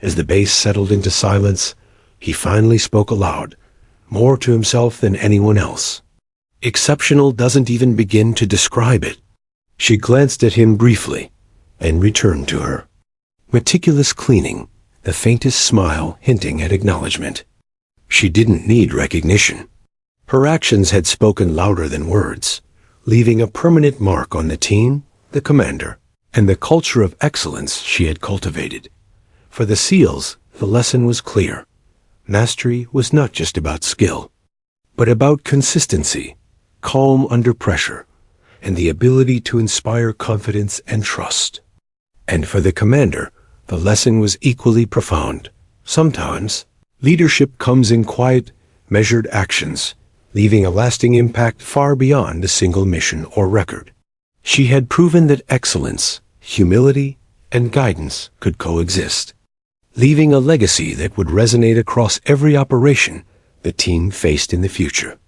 As the base settled into silence, he finally spoke aloud, more to himself than anyone else. "Exceptional doesn't even begin to describe it." She glanced at him briefly and returned to her meticulous cleaning, the faintest smile hinting at acknowledgement. She didn't need recognition. Her actions had spoken louder than words, leaving a permanent mark on the team, the commander, and the culture of excellence she had cultivated. For the SEALs, the lesson was clear. Mastery was not just about skill, but about consistency, calm under pressure, and the ability to inspire confidence and trust. And for the commander, the lesson was equally profound. Sometimes, leadership comes in quiet, measured actions, leaving a lasting impact far beyond a single mission or record. She had proven that excellence, humility, and guidance could coexist, leaving a legacy that would resonate across every operation the team faced in the future.